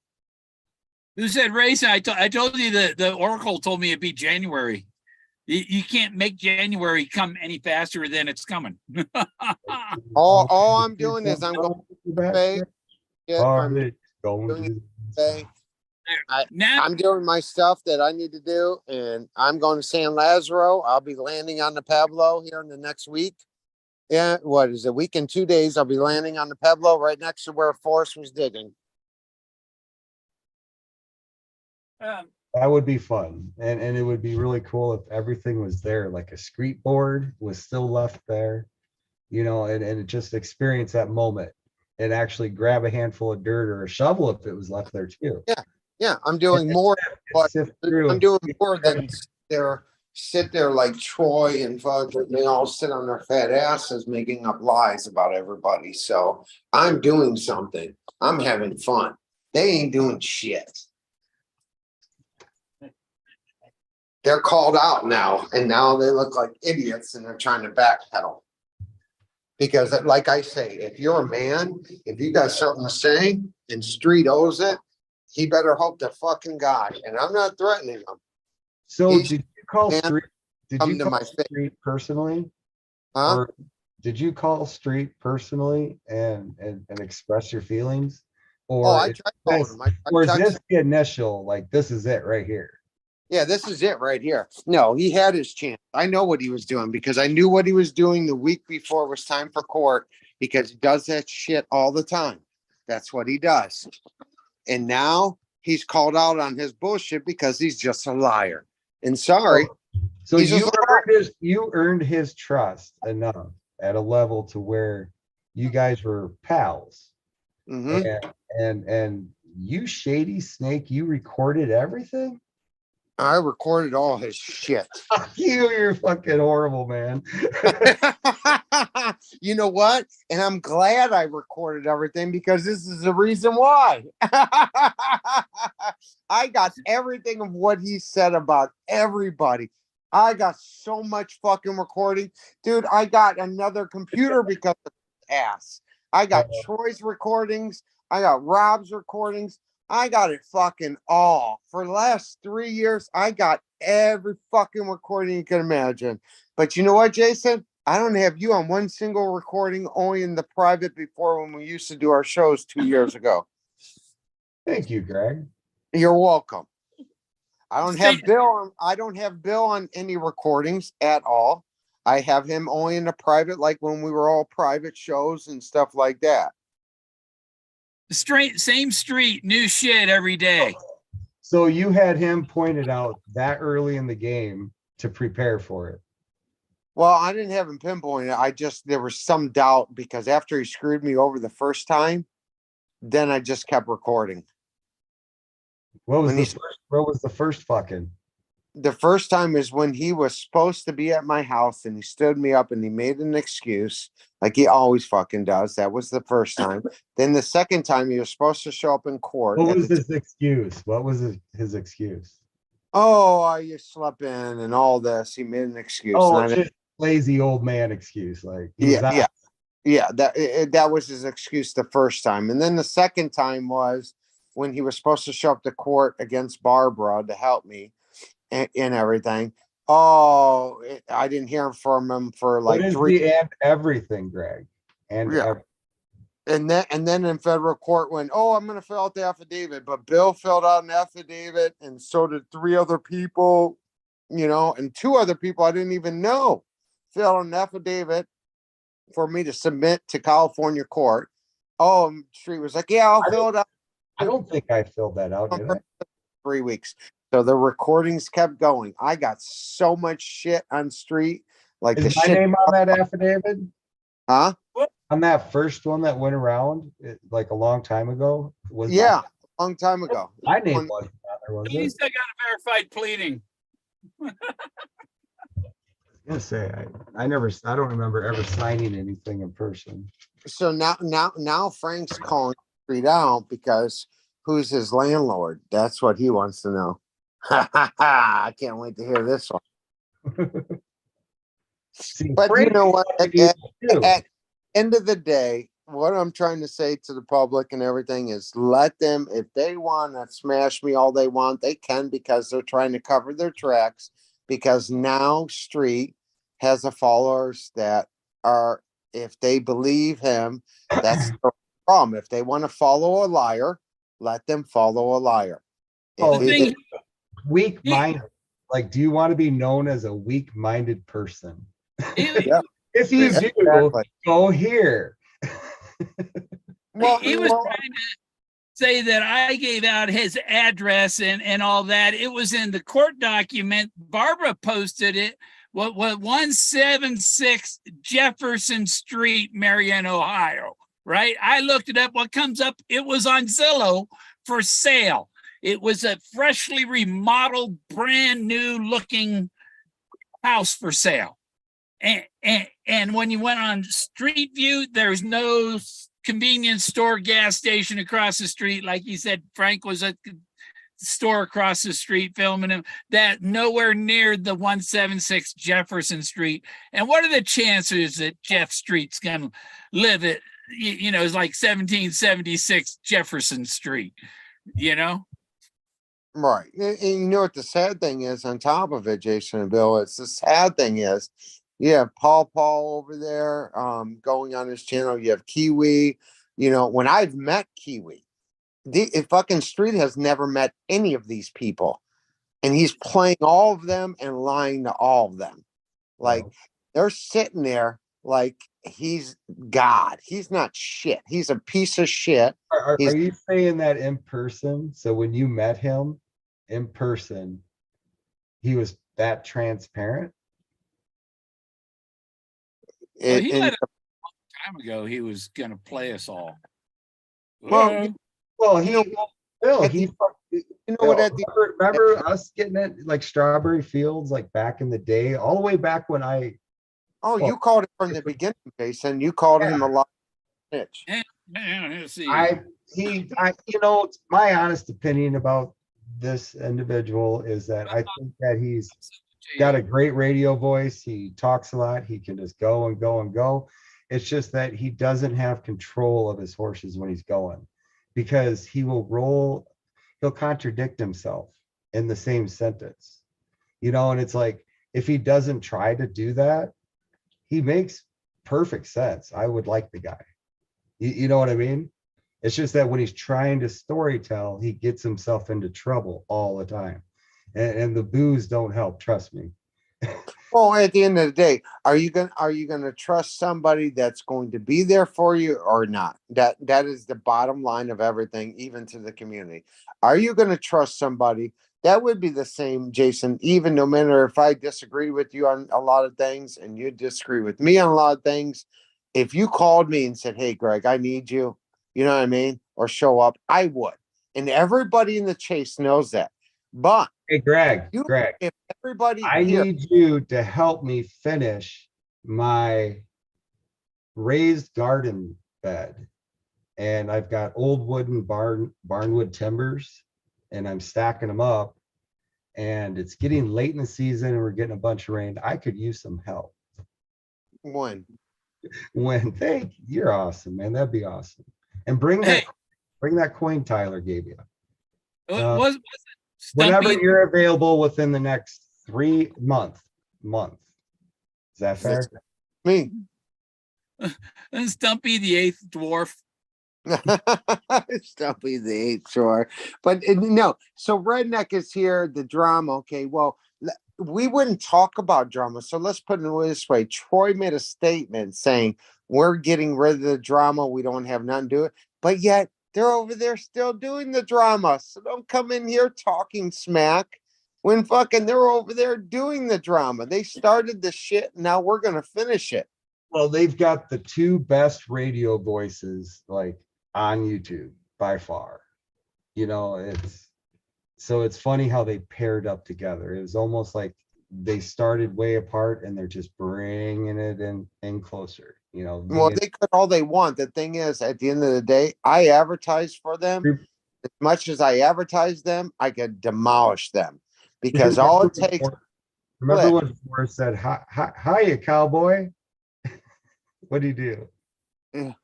[SPEAKER 1] Who said race? I told you the Oracle told me it'd be January. You can't make January come any faster than it's coming.
[SPEAKER 2] All I'm doing is I'm going to pay.
[SPEAKER 3] Are
[SPEAKER 2] I'm
[SPEAKER 3] they going
[SPEAKER 2] doing it
[SPEAKER 3] to
[SPEAKER 2] today.
[SPEAKER 1] Now,
[SPEAKER 2] I'm doing my stuff that I need to do, and I'm going to San Lazaro. I'll be landing on the Pueblo here in the next week. Yeah, what is it? Week and 2 days. I'll be landing on the Pueblo right next to where Forrest was digging.
[SPEAKER 3] That would be fun. And it would be really cool if everything was there, like a street board was still left there, you know, and just experience that moment and actually grab a handful of dirt or a shovel if it was left there too.
[SPEAKER 2] Yeah, I'm doing more. But
[SPEAKER 3] Sift through
[SPEAKER 2] I'm
[SPEAKER 3] it.
[SPEAKER 2] doing more than sit there like Troy and fucking they all sit on their fat asses making up lies about everybody. So I'm doing something. I'm having fun. They ain't doing shit. They're called out now, and now they look like idiots and they're trying to backpedal. Because like I say, if you're a man, if you got something to say and Street owes it, he better hope to fucking God. And I'm not threatening him.
[SPEAKER 3] So
[SPEAKER 2] He's-
[SPEAKER 3] did you call
[SPEAKER 2] man,
[SPEAKER 3] Street? Did
[SPEAKER 2] come
[SPEAKER 3] you
[SPEAKER 2] to
[SPEAKER 3] call
[SPEAKER 2] my face.
[SPEAKER 3] Street personally?
[SPEAKER 2] Huh?
[SPEAKER 3] Or did you call Street personally and express your feelings?
[SPEAKER 2] Oh,
[SPEAKER 3] Or
[SPEAKER 2] I
[SPEAKER 3] is
[SPEAKER 2] tried calling
[SPEAKER 3] this,
[SPEAKER 2] him. I
[SPEAKER 3] or is
[SPEAKER 2] texted
[SPEAKER 3] this
[SPEAKER 2] him.
[SPEAKER 3] the initial, like this is it right here?
[SPEAKER 2] Yeah, this is it right here. No, he had his chance. I know what he was doing because I knew what he was doing the week before it was time for court because he does that shit all the time. That's what he does. And now he's called out on his bullshit because he's just a liar. And sorry,
[SPEAKER 3] So
[SPEAKER 2] he's just a liar.
[SPEAKER 3] you earned his trust enough at a level to where you guys were pals.
[SPEAKER 2] Mhm.
[SPEAKER 3] And you shady snake, you recorded everything?
[SPEAKER 2] I recorded all his shit.
[SPEAKER 3] You're fucking horrible, man.
[SPEAKER 2] You know what? And I'm glad I recorded everything because this is the reason why. I got everything of what he said about everybody. I got so much fucking recording. Dude, I got another computer because of his ass. I got Troy's recordings. I got Rob's recordings. I got it fucking all. For the last 3 years, I got every fucking recording you can imagine. But you know what, Jason? I don't have you on one single recording, only in the private before when we used to do our shows 2 years ago.
[SPEAKER 3] Thank you, Greg.
[SPEAKER 2] You're welcome. I don't have Bill on any recordings at all. I have him only in the private, like when we were all private shows and stuff like that.
[SPEAKER 1] same street, new shit every day.
[SPEAKER 3] So you had him pointed out that early in the game to prepare for it.
[SPEAKER 2] Well, I didn't have him pinpointed. There was some doubt because after he screwed me over the first time, then I just kept recording.
[SPEAKER 3] What was the first fucking?
[SPEAKER 2] The first time is when he was supposed to be at my house and he stood me up and he made an excuse like he always fucking does. That was the first time. Then the second time he was supposed to show up in court.
[SPEAKER 3] What was his excuse? What was his excuse?
[SPEAKER 2] Oh, you slept in and all this. He made an excuse.
[SPEAKER 3] Oh, just lazy old man excuse. Like
[SPEAKER 2] yeah. That was his excuse the first time. And then the second time was when he was supposed to show up to court against Barbara to help me and everything. Oh, I didn't hear from him for like
[SPEAKER 3] what is
[SPEAKER 2] 3
[SPEAKER 3] and everything, Greg. And
[SPEAKER 2] yeah. And then in federal court when, I'm going to fill out the affidavit, but Bill filled out an affidavit and so did 3 other people, and 2 other people I didn't even know filled out an affidavit for me to submit to California court. Street was like, yeah, I'll fill it out.
[SPEAKER 3] I don't think I filled that out, did I?
[SPEAKER 2] 3 weeks. So the recordings kept going. I got so much shit on Street. Like
[SPEAKER 3] is
[SPEAKER 2] the
[SPEAKER 3] my
[SPEAKER 2] shit.
[SPEAKER 3] name on that affidavit?
[SPEAKER 2] Huh?
[SPEAKER 3] On that first one that went around like a long time ago?
[SPEAKER 2] Yeah, a long time ago.
[SPEAKER 3] My name wasn't on there, was
[SPEAKER 1] At least
[SPEAKER 3] it?
[SPEAKER 1] I got a verified pleading.
[SPEAKER 3] I was gonna say I don't remember ever signing anything in person.
[SPEAKER 2] So now Frank's calling Street out because who's his landlord? That's what he wants to know. I can't wait to hear this one.
[SPEAKER 3] See,
[SPEAKER 2] But you know what? At end of the day, what I'm trying to say to the public and everything is let them, if they want to smash me all they want, they can, because they're trying to cover their tracks. Because now Street has a followers that are, if they believe him, that's the problem. If they want to follow a liar, let them follow a liar.
[SPEAKER 3] Oh,
[SPEAKER 1] The thing,
[SPEAKER 3] weak-minded. Like, do you want to be known as a weak-minded person?
[SPEAKER 1] he,
[SPEAKER 2] Yeah.
[SPEAKER 3] If you do,
[SPEAKER 2] Exactly.
[SPEAKER 3] go here.
[SPEAKER 2] Well,
[SPEAKER 1] he was trying to say that I gave out his address and all that. It was in the court document. Barbara posted it. What 176 Jefferson Street, Marion, Ohio. Right? I looked it up. What comes up? It was on Zillow for sale. It was a freshly remodeled, brand new looking house for sale. And when you went on Street View, there's no convenience store, gas station across the street. Like he said, Frank was at the store across the street filming him. That nowhere near the 176 Jefferson Street. And what are the chances that Jeff Street's gonna live at, it's like 1776 Jefferson Street,
[SPEAKER 2] Right. And you know what the sad thing is on top of it, Jason and Bill, it's the sad thing is, you have Paul over there, going on his channel. You have Kiwi. When I've met Kiwi, the fucking Street has never met any of these people. And he's playing all of them and lying to all of them. Like, they're sitting there like he's God. He's not shit. He's a piece of shit.
[SPEAKER 3] Are you saying that in person? So when you met him in person, he was that transparent?
[SPEAKER 1] He let us a long time ago he was gonna play us all.
[SPEAKER 2] Well,
[SPEAKER 3] Bill, he
[SPEAKER 2] what? At the
[SPEAKER 3] remember us getting it like Strawberry Fields, like back in the day, all the way back when
[SPEAKER 2] you called it from the beginning, Jason. You called him a lot of bitch.
[SPEAKER 3] My honest opinion about this individual is that I think that he's got a great radio voice. He talks a lot. He can just go and go and go. It's just that he doesn't have control of his horses when he's going, because he'll contradict himself in the same sentence, and it's like, if he doesn't try to do that, he makes perfect sense. I would like the guy. You know what I mean? It's just that when he's trying to storytell, he gets himself into trouble all the time. And the booze don't help, trust me.
[SPEAKER 2] Well, at the end of the day, are you gonna trust somebody that's going to be there for you or not? That is the bottom line of everything, even to the community. Are you gonna trust somebody? That would be the same, Jason, even no matter if I disagree with you on a lot of things and you disagree with me on a lot of things. If you called me and said, "Hey, Greg, I need you," you know what I mean? Or show up, I would. And everybody in the chase knows that. But
[SPEAKER 3] hey, Greg,
[SPEAKER 2] if everybody
[SPEAKER 3] I need you to help me finish my raised garden bed. And I've got old wooden barnwood timbers, and I'm stacking them up. And it's getting late in the season and we're getting a bunch of rain. I could use some help.
[SPEAKER 2] When
[SPEAKER 3] Thank you. You're awesome, man. That'd be awesome. And bring that coin Tyler gave you.
[SPEAKER 1] Was
[SPEAKER 3] Whenever you're available within the next 3 months. Is that fair?
[SPEAKER 2] Me.
[SPEAKER 1] And Stumpy the eighth dwarf.
[SPEAKER 2] Stumpy the eighth, sure. But no, so Redneck is here, the drama. Okay, well, we wouldn't talk about drama. So let's put it this way. Troy made a statement saying, we're getting rid of the drama. We don't have nothing to do it. But yet they're over there still doing the drama. So don't come in here talking smack when fucking they're over there doing the drama. They started the shit. Now we're going to finish it.
[SPEAKER 3] Well, they've got the 2 best radio voices like on YouTube by far. It's funny how they paired up together. It was almost like they started way apart and they're just bringing it in closer.
[SPEAKER 2] Well, they could all they want. The thing is, at the end of the day, I advertise for them. As much as I advertise them, I could demolish them because all it takes.
[SPEAKER 3] Remember when Forrest said, "Hiya, cowboy"? What do you do?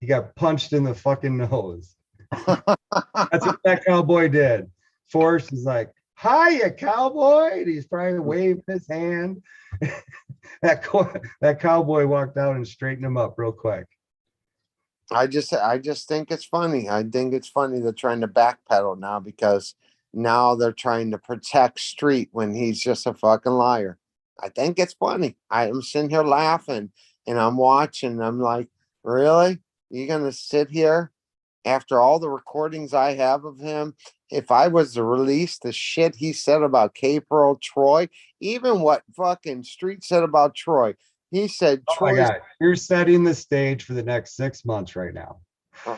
[SPEAKER 3] He got punched in the fucking nose. That's what that cowboy did. Forrest is like, hiya, cowboy. And he's probably waving his hand. That cowboy walked out and straightened him up real quick.
[SPEAKER 2] I just think it's funny. I think it's funny they're trying to backpedal now because now they're trying to protect Street when he's just a fucking liar. I think it's funny. I'm sitting here laughing and I'm watching. I'm like, really? You're gonna sit here after all the recordings I have of him? If I was to release the shit he said about K-Pro, Troy, even what fucking Street said about Troy, he said
[SPEAKER 3] Oh my
[SPEAKER 2] Troy's.
[SPEAKER 3] God, you're setting the stage for the next 6 months right now.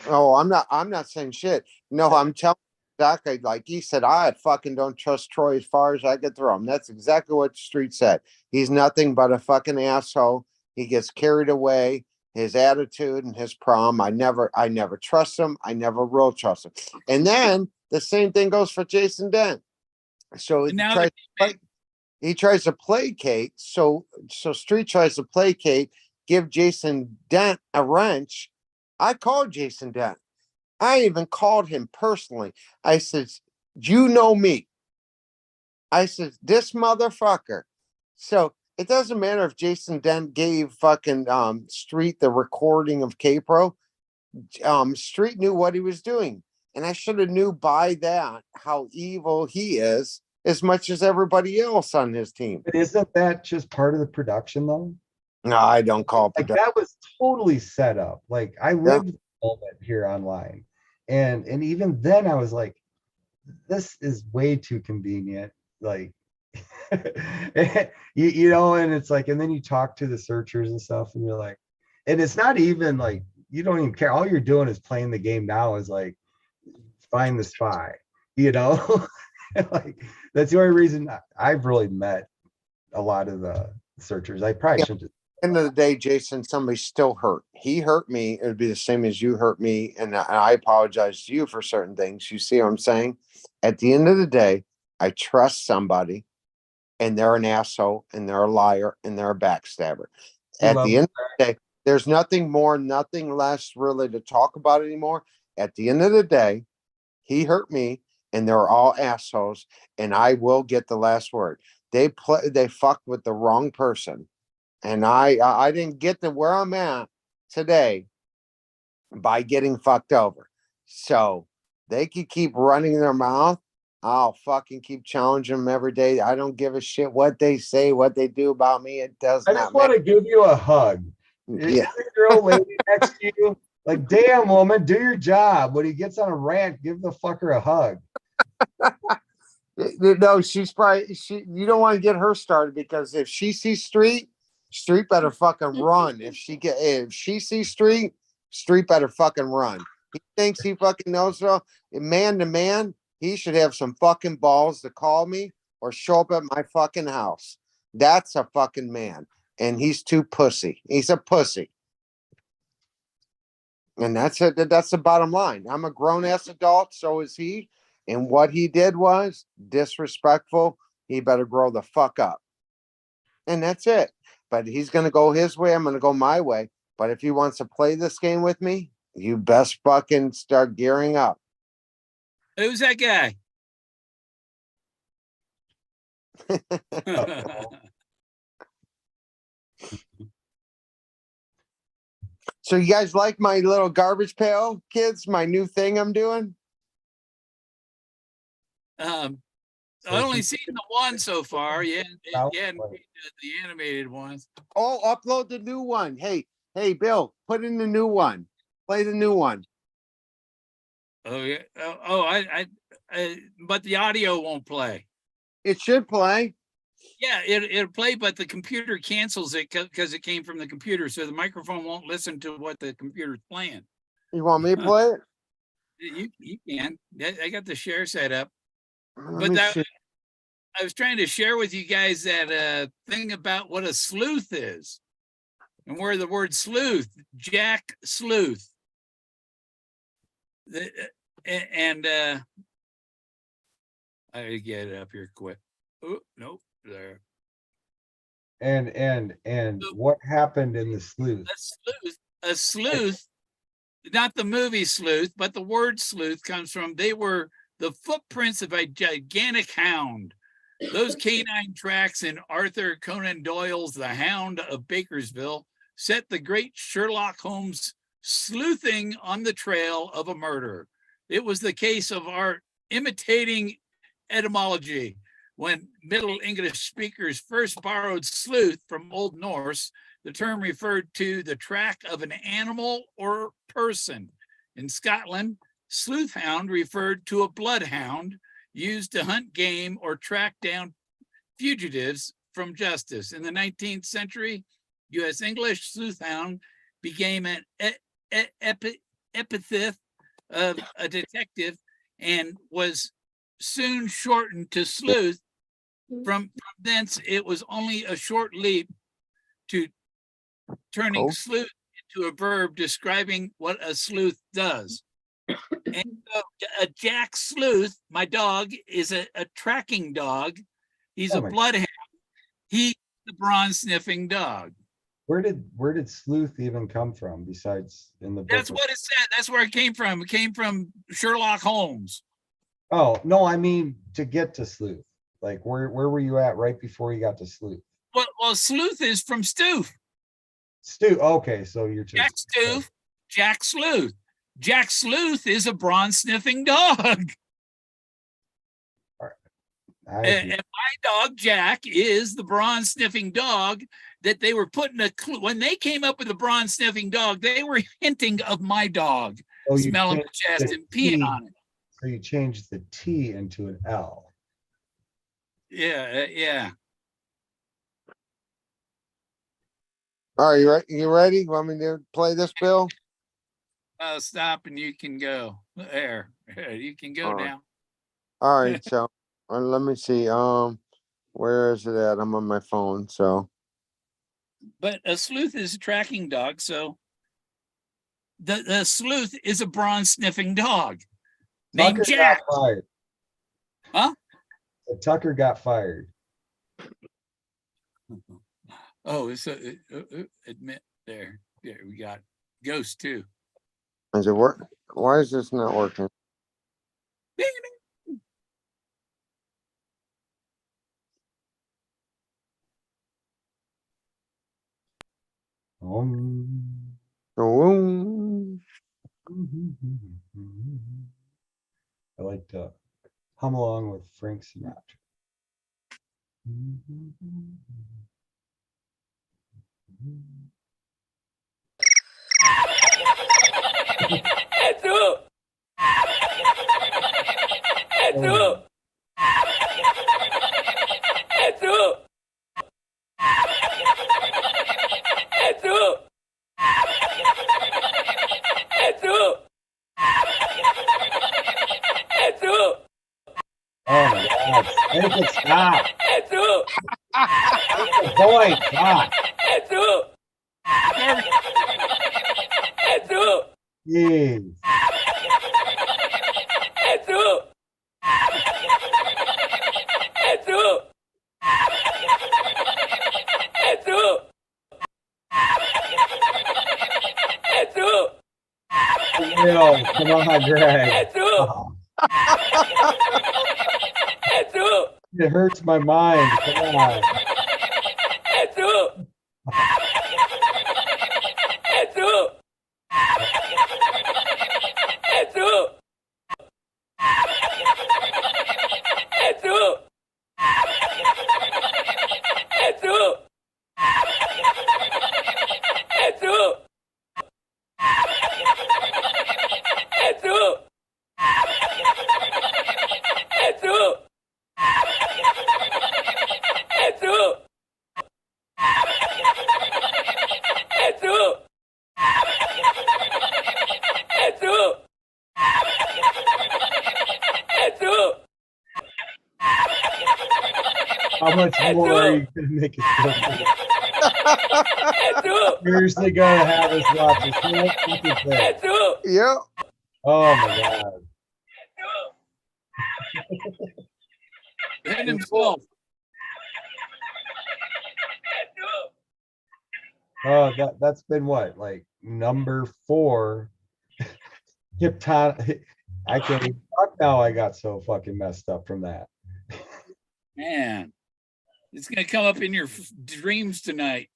[SPEAKER 2] Oh, I'm not saying shit. No, I'm telling exactly like he said, I fucking don't trust Troy as far as I could throw him. That's exactly what the Street said. He's nothing but a fucking asshole. He gets carried away. His attitude and his prom. I never trust him. I never will trust him. And then the same thing goes for Jason Dent. So
[SPEAKER 1] And now
[SPEAKER 2] he tries to placate. So Street tries to placate, give Jason Dent a wrench. I called Jason Dent. I even called him personally. I said, you know me. I said, this motherfucker. So it doesn't matter if Jason Dent gave fucking Street the recording of K-Pro. Street knew what he was doing. And I should have knew by that how evil he is as much as everybody else on his team.
[SPEAKER 3] But isn't that just part of the production though?
[SPEAKER 2] No, I don't call
[SPEAKER 3] Like
[SPEAKER 2] production.
[SPEAKER 3] that was totally set up. Like I
[SPEAKER 2] Yeah.
[SPEAKER 3] lived the moment here online. And even then I was like, this is way too convenient. Like you know, and it's like, and then you talk to the searchers and stuff, and you're like, and it's not even like you don't even care. All you're doing is playing the game now is like find the spy, you know. Like that's the only reason I've really met a lot of the searchers. I probably
[SPEAKER 2] Yeah.
[SPEAKER 3] shouldn't.
[SPEAKER 2] End of the day, Jason, somebody's still hurt. He hurt me. It would be the same as you hurt me. And I apologize to you for certain things. You see what I'm saying? At the end of the day, I trust somebody and they're an asshole and they're a liar and they're a backstabber. At the end of the day, there's nothing more, nothing less really to talk about anymore. At the end of the day, he hurt me and they're all assholes and I will get the last word. They fucked with the wrong person. And I didn't get to where I'm at today by getting fucked over. So they could keep running their mouth. I'll fucking keep challenging them every day. I don't give a shit what they say, what they do about me. It does
[SPEAKER 3] I
[SPEAKER 2] not
[SPEAKER 3] just want to give you a hug.
[SPEAKER 2] Yeah.
[SPEAKER 3] The girl lady next to you, like, damn woman, do your job. When he gets on a rant, give the fucker a hug.
[SPEAKER 2] No, she's probably you don't want to get her started because if she sees Street better fucking run. If she sees Street better fucking run. He thinks he fucking knows it all. Man to man, he should have some fucking balls to call me or show up at my fucking house. That's a fucking man. And he's too pussy. He's a pussy. And that's it. That's the bottom line. I'm a grown ass adult, so is he. And what he did was disrespectful. He better grow the fuck up. And that's it. But he's going to go his way. I'm going to go my way. But if he wants to play this game with me, you best fucking start gearing up.
[SPEAKER 1] Who's that guy?
[SPEAKER 2] So you guys like my little garbage pail, kids? My new thing I'm doing?
[SPEAKER 1] I've only seen the one so far. Yeah, the animated ones.
[SPEAKER 2] Oh, upload the new one. Hey, Bill, put in the new one. Play the new one.
[SPEAKER 1] Oh yeah. But the audio won't play.
[SPEAKER 2] It should play.
[SPEAKER 1] Yeah, it'll play, but the computer cancels it because it came from the computer, so the microphone won't listen to what the computer's playing.
[SPEAKER 2] You want me to play it?
[SPEAKER 1] You can. I got the share set up.
[SPEAKER 2] Let me see.
[SPEAKER 1] I was trying to share with you guys that thing about what a sleuth is and where the word sleuth, Jack Sleuth. I get it up here quick. Oh, nope, there.
[SPEAKER 3] And what happened in the sleuth?
[SPEAKER 1] A sleuth not the movie sleuth, but the word sleuth comes from, they were the footprints of a gigantic hound. Those canine tracks in Arthur Conan Doyle's The Hound of Bakersville set the great Sherlock Holmes sleuthing on the trail of a murder. It was the case of our imitating etymology. When Middle English speakers first borrowed sleuth from Old Norse, the term referred to the track of an animal or person. In Scotland, sleuth hound referred to a bloodhound used to hunt game or track down fugitives from justice. In the 19th century, U.S. English sleuth hound became an epithet of a detective and was soon shortened to sleuth. From thence, it was only a short leap to turning sleuth into a verb describing what a sleuth does. And so a Jack Sleuth, my dog, is a tracking dog. He's a bloodhound. He's the bronze sniffing dog.
[SPEAKER 3] Where did sleuth even come from besides in the book?
[SPEAKER 1] That's what it said. That's where it came from. It came from Sherlock Holmes.
[SPEAKER 3] Oh, no, I mean to get to sleuth. Like where were you at right before you got to sleuth?
[SPEAKER 1] Well, sleuth is from Stoof.
[SPEAKER 3] Okay, so you're just
[SPEAKER 1] Jack Stoof, Jack Sleuth. Jack Sleuth is a bronze sniffing dog. And my dog Jack is the bronze sniffing dog that they were putting a clue. When they came up with the bronze sniffing dog, they were hinting of my dog, smelling the chest and peeing on it.
[SPEAKER 3] So you changed the T into an L.
[SPEAKER 1] Yeah, yeah.
[SPEAKER 2] All right, you ready? You want me to play this, Bill?
[SPEAKER 1] Stop and you can go. There, you can go now.
[SPEAKER 2] All right, so let me see. Where is it at? I'm on my phone, so.
[SPEAKER 1] But a sleuth is a tracking dog, so the sleuth is a bronze sniffing dog named
[SPEAKER 3] Tucker
[SPEAKER 1] Jack.
[SPEAKER 3] got fired.
[SPEAKER 1] Huh?
[SPEAKER 3] Tucker got fired.
[SPEAKER 1] Oh, it's admit there. Yeah, we got Ghost too.
[SPEAKER 2] Is it work? Why is this not working? Oh.
[SPEAKER 3] I like to hum along with Frank Sinatra. Oh my God! Make it stop! Boy, stop! Jeez. Yo, come on, Greg. Oh. It hurts my mind. Come on. How much more are you gonna make it? Seriously, gonna have us watch this whole fucking thing.
[SPEAKER 2] Yep.
[SPEAKER 3] Oh my God.
[SPEAKER 1] And himself.
[SPEAKER 3] Oh, that's been what, like number 4 I can't even talk now. I got so fucking messed up from that.
[SPEAKER 1] Man, it's gonna come up in your dreams tonight.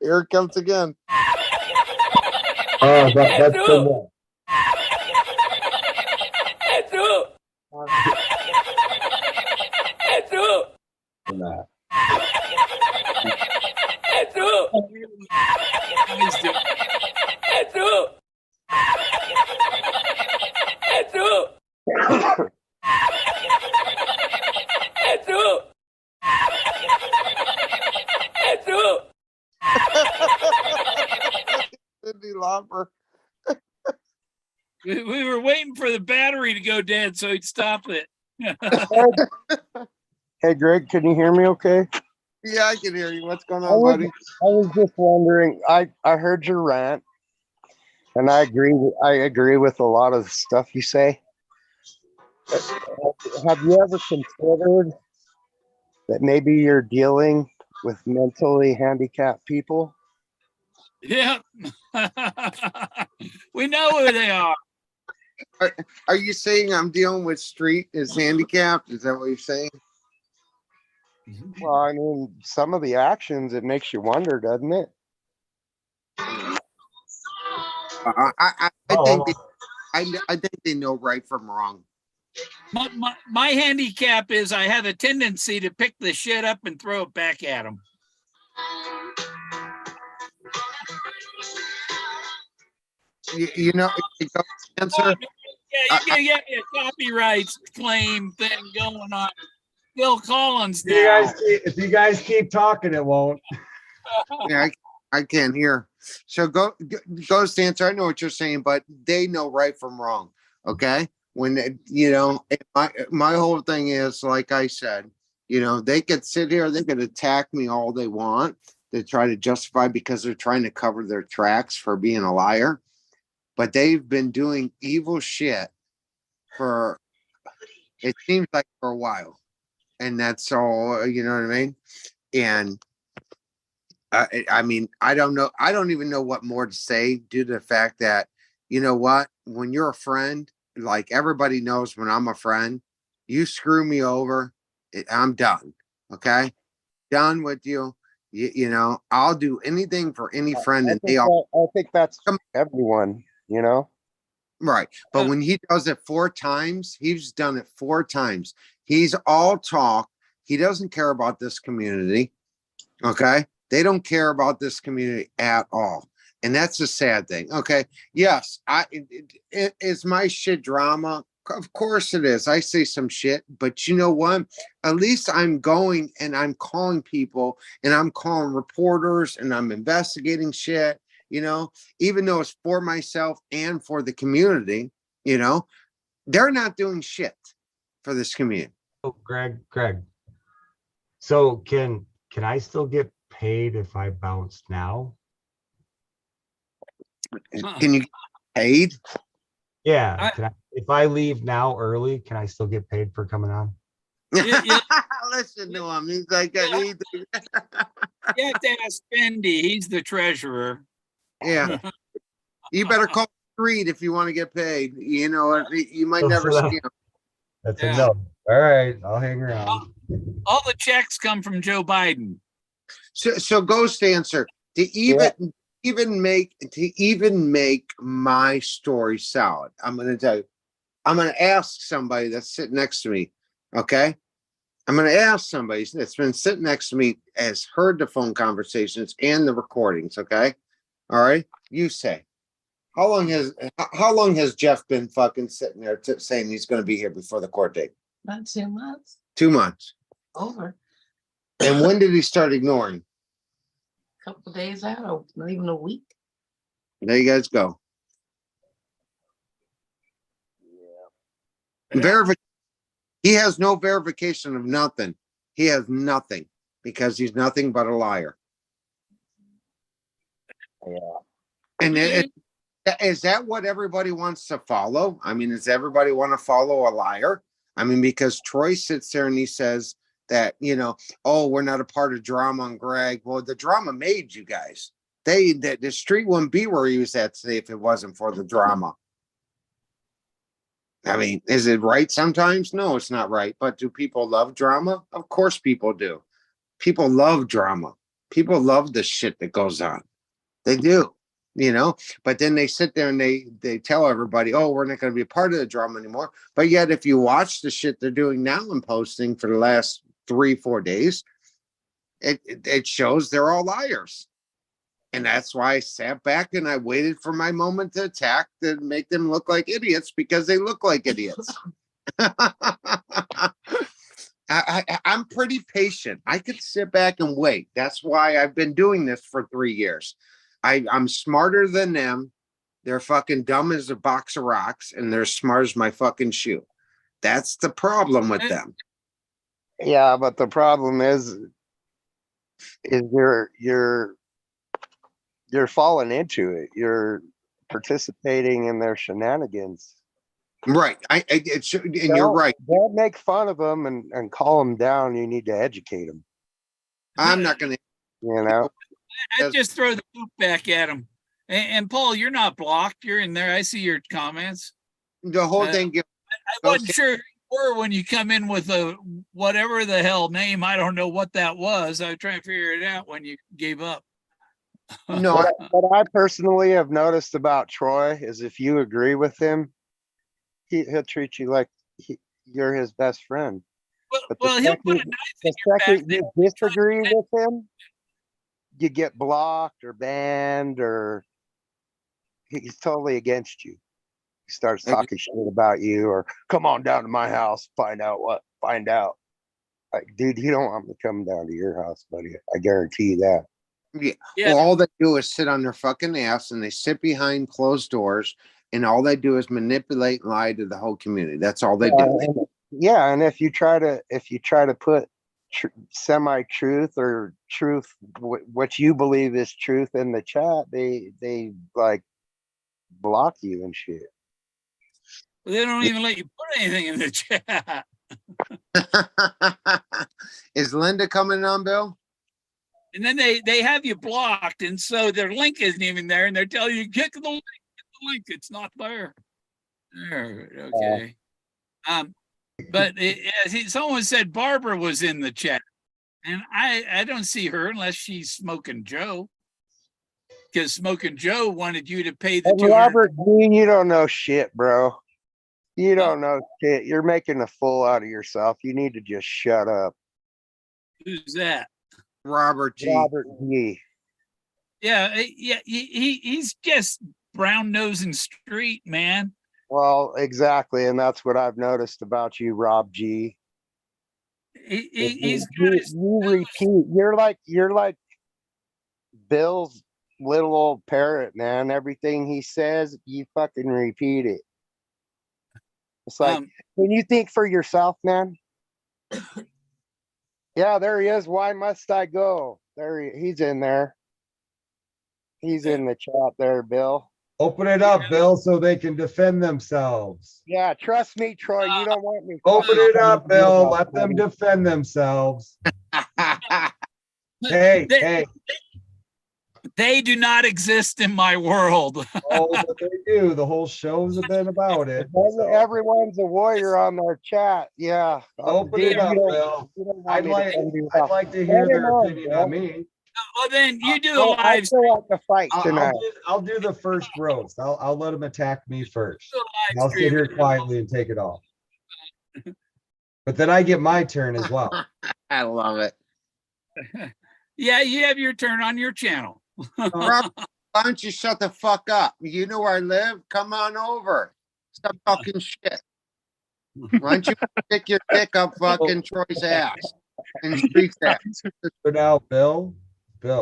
[SPEAKER 2] Here it comes again.
[SPEAKER 3] Oh, that's the one. From that.
[SPEAKER 1] Guys do-
[SPEAKER 2] Cindy Lauper.
[SPEAKER 1] We were waiting for the battery to go dead so he'd stop it.
[SPEAKER 4] Hey, Greg, can you hear me okay?
[SPEAKER 2] Yeah, I can hear you. What's going
[SPEAKER 4] I
[SPEAKER 2] on,
[SPEAKER 4] was,
[SPEAKER 2] buddy?
[SPEAKER 4] I was just wondering, I heard your rant and I agree with a lot of the stuff you say. Have you ever considered that maybe you're dealing with mentally handicapped people?
[SPEAKER 1] Yeah. We know who they are.
[SPEAKER 2] Are you saying I'm dealing with street is handicapped? Is that what you're saying?
[SPEAKER 4] Well, I mean, some of the actions, it makes you wonder, doesn't it?
[SPEAKER 2] I think they know right from wrong.
[SPEAKER 1] My handicap is I have a tendency to pick the shit up and throw it back at them.
[SPEAKER 2] You know, it goes answer.
[SPEAKER 1] Yeah, you can get me a copyright claim thing going on. Phil Collins
[SPEAKER 3] If you
[SPEAKER 1] now.
[SPEAKER 3] guys if you guys keep talking, it won't.
[SPEAKER 2] Yeah, I can't hear. So goes to answer. I know what you're saying, but they know right from wrong. Okay, you know, my whole thing is like I said. You know, they could sit here, they could attack me all they want to try to justify because they're trying to cover their tracks for being a liar. But they've been doing evil shit for, it seems like, for a while. And that's all, you know what I mean? And I mean, I don't know. I don't even know what more to say due to the fact that, you know what, when you're a friend, like everybody knows when I'm a friend, you screw me over, I'm done. Okay. Done with you. You know, I'll do anything for any friend and they all.
[SPEAKER 4] I think that's everyone, you know?
[SPEAKER 2] Right. But when he does it 4 times, he's done it 4 times. He's all talk. He doesn't care about this community. Okay. They don't care about this community at all. And that's the sad thing. Okay. Yes. It's my shit drama. Of course it is. I say some shit, but you know what? At least I'm going and I'm calling people and I'm calling reporters and I'm investigating shit, you know, even though it's for myself and for the community, you know, they're not doing shit for this community.
[SPEAKER 3] Oh, Greg. So can I still get paid if I bounce now?
[SPEAKER 2] Can you get paid?
[SPEAKER 3] Yeah. If I leave now early, can I still get paid for coming on?
[SPEAKER 1] Yeah.
[SPEAKER 2] Listen to him. He's like,
[SPEAKER 1] You have to ask Fendi. He's the treasurer.
[SPEAKER 2] yeah. You better call Street if you want to get paid. You know, you might never see him.
[SPEAKER 3] That's
[SPEAKER 1] Yeah.
[SPEAKER 3] a no. All right, I'll hang around.
[SPEAKER 1] All the checks come from Joe Biden.
[SPEAKER 2] So Ghost answer to even make my story solid. I'm going to tell you. I'm going to ask somebody that's sitting next to me. Okay. I'm going to ask somebody that's been sitting next to me, has heard the phone conversations and the recordings. Okay. All right. You say, how long has Jeff been fucking sitting there saying he's going to be here before the court date?
[SPEAKER 6] About 2 months.
[SPEAKER 2] 2 months.
[SPEAKER 6] Over.
[SPEAKER 2] And when did he start ignoring?
[SPEAKER 6] A couple days out, or not even a week.
[SPEAKER 2] There you guys go. He has no verification of nothing. He has nothing because he's nothing but a liar.
[SPEAKER 4] Yeah.
[SPEAKER 2] And is that what everybody wants to follow? I mean, does everybody want to follow a liar? I mean, because Troy sits there and he says that, you know, oh, we're not a part of drama on Greg. Well, the drama made you guys. The street wouldn't be where he was at today if it wasn't for the drama. I mean, is it right sometimes? No, it's not right. But do people love drama? Of course people do. People love drama. People love the shit that goes on. They do, but then they sit there and they tell everybody, oh, we're not going to be a part of the drama anymore. But yet, if you watch the shit they're doing now and posting for the last 3-4 days, it shows they're all liars. And that's why I sat back and I waited for my moment to attack to make them look like idiots, because they look like idiots. I'm pretty patient. I could sit back and wait. That's why I've been doing this for 3 years. I'm smarter than them. They're fucking dumb as a box of rocks, and they're smart as my fucking shoe. That's the problem with them.
[SPEAKER 4] Yeah, but the problem is you're falling into it. You're participating in their shenanigans.
[SPEAKER 2] Right. You're right.
[SPEAKER 4] Don't make fun of them and call them down. You need to educate them.
[SPEAKER 2] I'm not going to.
[SPEAKER 1] I just throw the boot back at him. And Paul, you're not blocked. You're in there. I see your comments.
[SPEAKER 2] The whole thing.
[SPEAKER 1] I wasn't sure you were when you come in with a whatever the hell name. I don't know what that was. I was trying to figure it out when you gave up.
[SPEAKER 2] No,
[SPEAKER 4] what I personally have noticed about Troy is if you agree with him, he'll treat you like you're his best friend.
[SPEAKER 1] Well, he'll put a knife in your back.
[SPEAKER 4] You disagree with him, you get blocked or banned, or he's totally against you. He starts talking shit about you, or come on down to my house, find out. Like, dude, you don't want me to come down to your house, buddy. I guarantee you that.
[SPEAKER 2] Yeah. Well, all they do is sit on their fucking ass, and they sit behind closed doors, and all they do is manipulate and lie to the whole community. That's all they do.
[SPEAKER 4] Yeah, and if you try to put semi-truth or truth, what you believe is truth in the chat, they like block you and shit.
[SPEAKER 1] Well, they don't even let you put anything in the chat.
[SPEAKER 2] Is Linda coming on, Bill?
[SPEAKER 1] And then they have you blocked, and so their link isn't even there, and they're telling you, click the link, it's not there. There, okay. But someone said Barbara was in the chat, and I don't see her unless she's Smoking Joe, because Smoking Joe wanted you to pay the
[SPEAKER 4] Robert Green, you don't know shit, bro. You don't know shit. You're making a fool out of yourself. You need to just shut up.
[SPEAKER 1] Who's that?
[SPEAKER 2] Robert G.
[SPEAKER 4] Robert G.
[SPEAKER 1] Yeah, he's just brown nosing street, man.
[SPEAKER 4] Well, exactly, and that's what I've noticed about you, Rob G.
[SPEAKER 1] He's
[SPEAKER 4] you repeat. You're like Bill's little old parrot, man. Everything he says, you fucking repeat it. It's like when you think for yourself, man. Yeah, there he is. Why must I go? He's in there. He's in the chat there, Bill.
[SPEAKER 3] Open it up, Bill, so they can defend themselves.
[SPEAKER 4] Yeah, trust me, Troy. You don't want me.
[SPEAKER 3] Open it up, Bill. Let them defend themselves. Hey.
[SPEAKER 1] They do not exist in my world.
[SPEAKER 3] Oh, but they do. The whole show's been about it.
[SPEAKER 4] Everyone's a warrior on their chat. Yeah.
[SPEAKER 3] Open it up, Bill. I'd like to hear their opinion on me.
[SPEAKER 1] Well, then you do a live stream.
[SPEAKER 4] Like a fight tonight.
[SPEAKER 3] I'll do the first roast. I'll let them attack me first. I'll sit here quietly and take it off. But then I get my turn as well.
[SPEAKER 2] I love it.
[SPEAKER 1] Yeah, you have your turn on your channel.
[SPEAKER 2] Rob, why don't you shut the fuck up? You know where I live? Come on over. Stop talking shit. Why don't you stick your dick up fucking Troy's ass and Street's ass?
[SPEAKER 3] For now, Bill.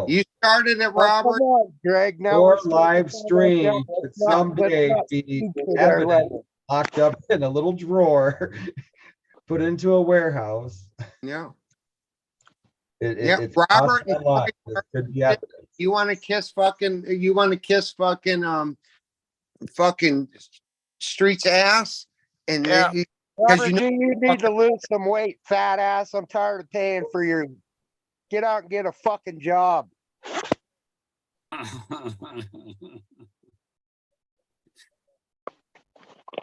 [SPEAKER 2] You started it, Robert.
[SPEAKER 4] Come on, Greg. Now
[SPEAKER 3] Your live stream could someday be evidence locked up in a little drawer, put into a warehouse.
[SPEAKER 2] Yeah.
[SPEAKER 3] It's
[SPEAKER 2] Robert,
[SPEAKER 3] you
[SPEAKER 2] want to kiss fucking Street's ass? And
[SPEAKER 4] Robert, you need to lose some weight, fat ass. I'm tired of paying for your. Get out and get a fucking job.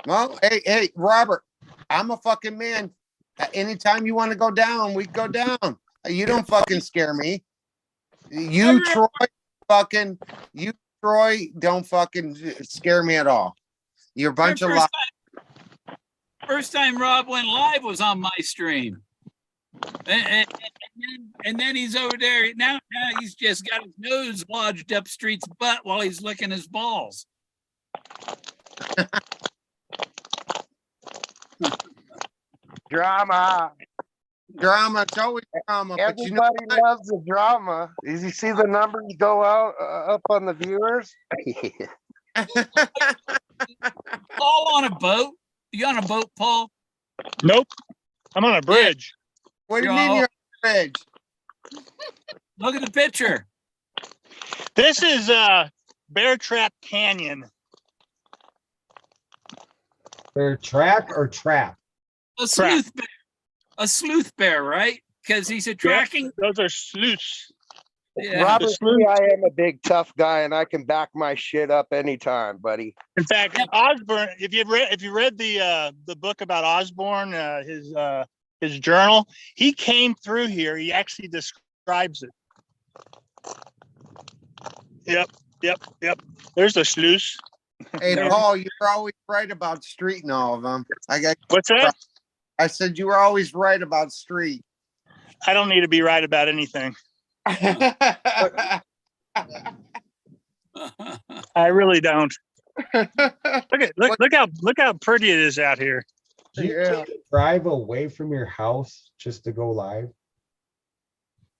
[SPEAKER 2] Well, hey, Robert, I'm a fucking man. Anytime you want to go down, we go down. You don't fucking scare me. You, Troy, don't fucking scare me at all. You're a bunch of lies.
[SPEAKER 1] First time Rob went live was on my stream. And then he's over there. Now he's just got his nose lodged up Street's butt while he's licking his balls.
[SPEAKER 4] Drama.
[SPEAKER 2] Drama, it's always drama. But you know
[SPEAKER 4] Everybody loves the drama. Did you see the numbers go out up on the viewers?
[SPEAKER 1] Paul on a boat? You on a boat, Paul?
[SPEAKER 7] Nope. I'm on a bridge.
[SPEAKER 2] What do you mean you're on the bridge?
[SPEAKER 1] Look at the picture.
[SPEAKER 7] This is Bear Trap Canyon.
[SPEAKER 3] Bear track or trap?
[SPEAKER 1] A sleuth bear, right? Because he's attracting.
[SPEAKER 7] Yep, those are sleuths.
[SPEAKER 1] Yeah.
[SPEAKER 4] Robert,
[SPEAKER 7] sleuth.
[SPEAKER 4] I am a big tough guy and I can back my shit up anytime, buddy.
[SPEAKER 7] In fact, Osborne, if you read the book about Osborne, his journal, he came through here. He actually describes it. Yep. There's the sluice.
[SPEAKER 2] Hey,
[SPEAKER 7] No.
[SPEAKER 2] Paul, you're always right about Street and all of them.
[SPEAKER 7] What's that?
[SPEAKER 2] I said you were always right about Street.
[SPEAKER 7] I don't need to be right about anything. I really don't. Look how pretty it is out here.
[SPEAKER 3] Do you take a drive away from your house just to go live?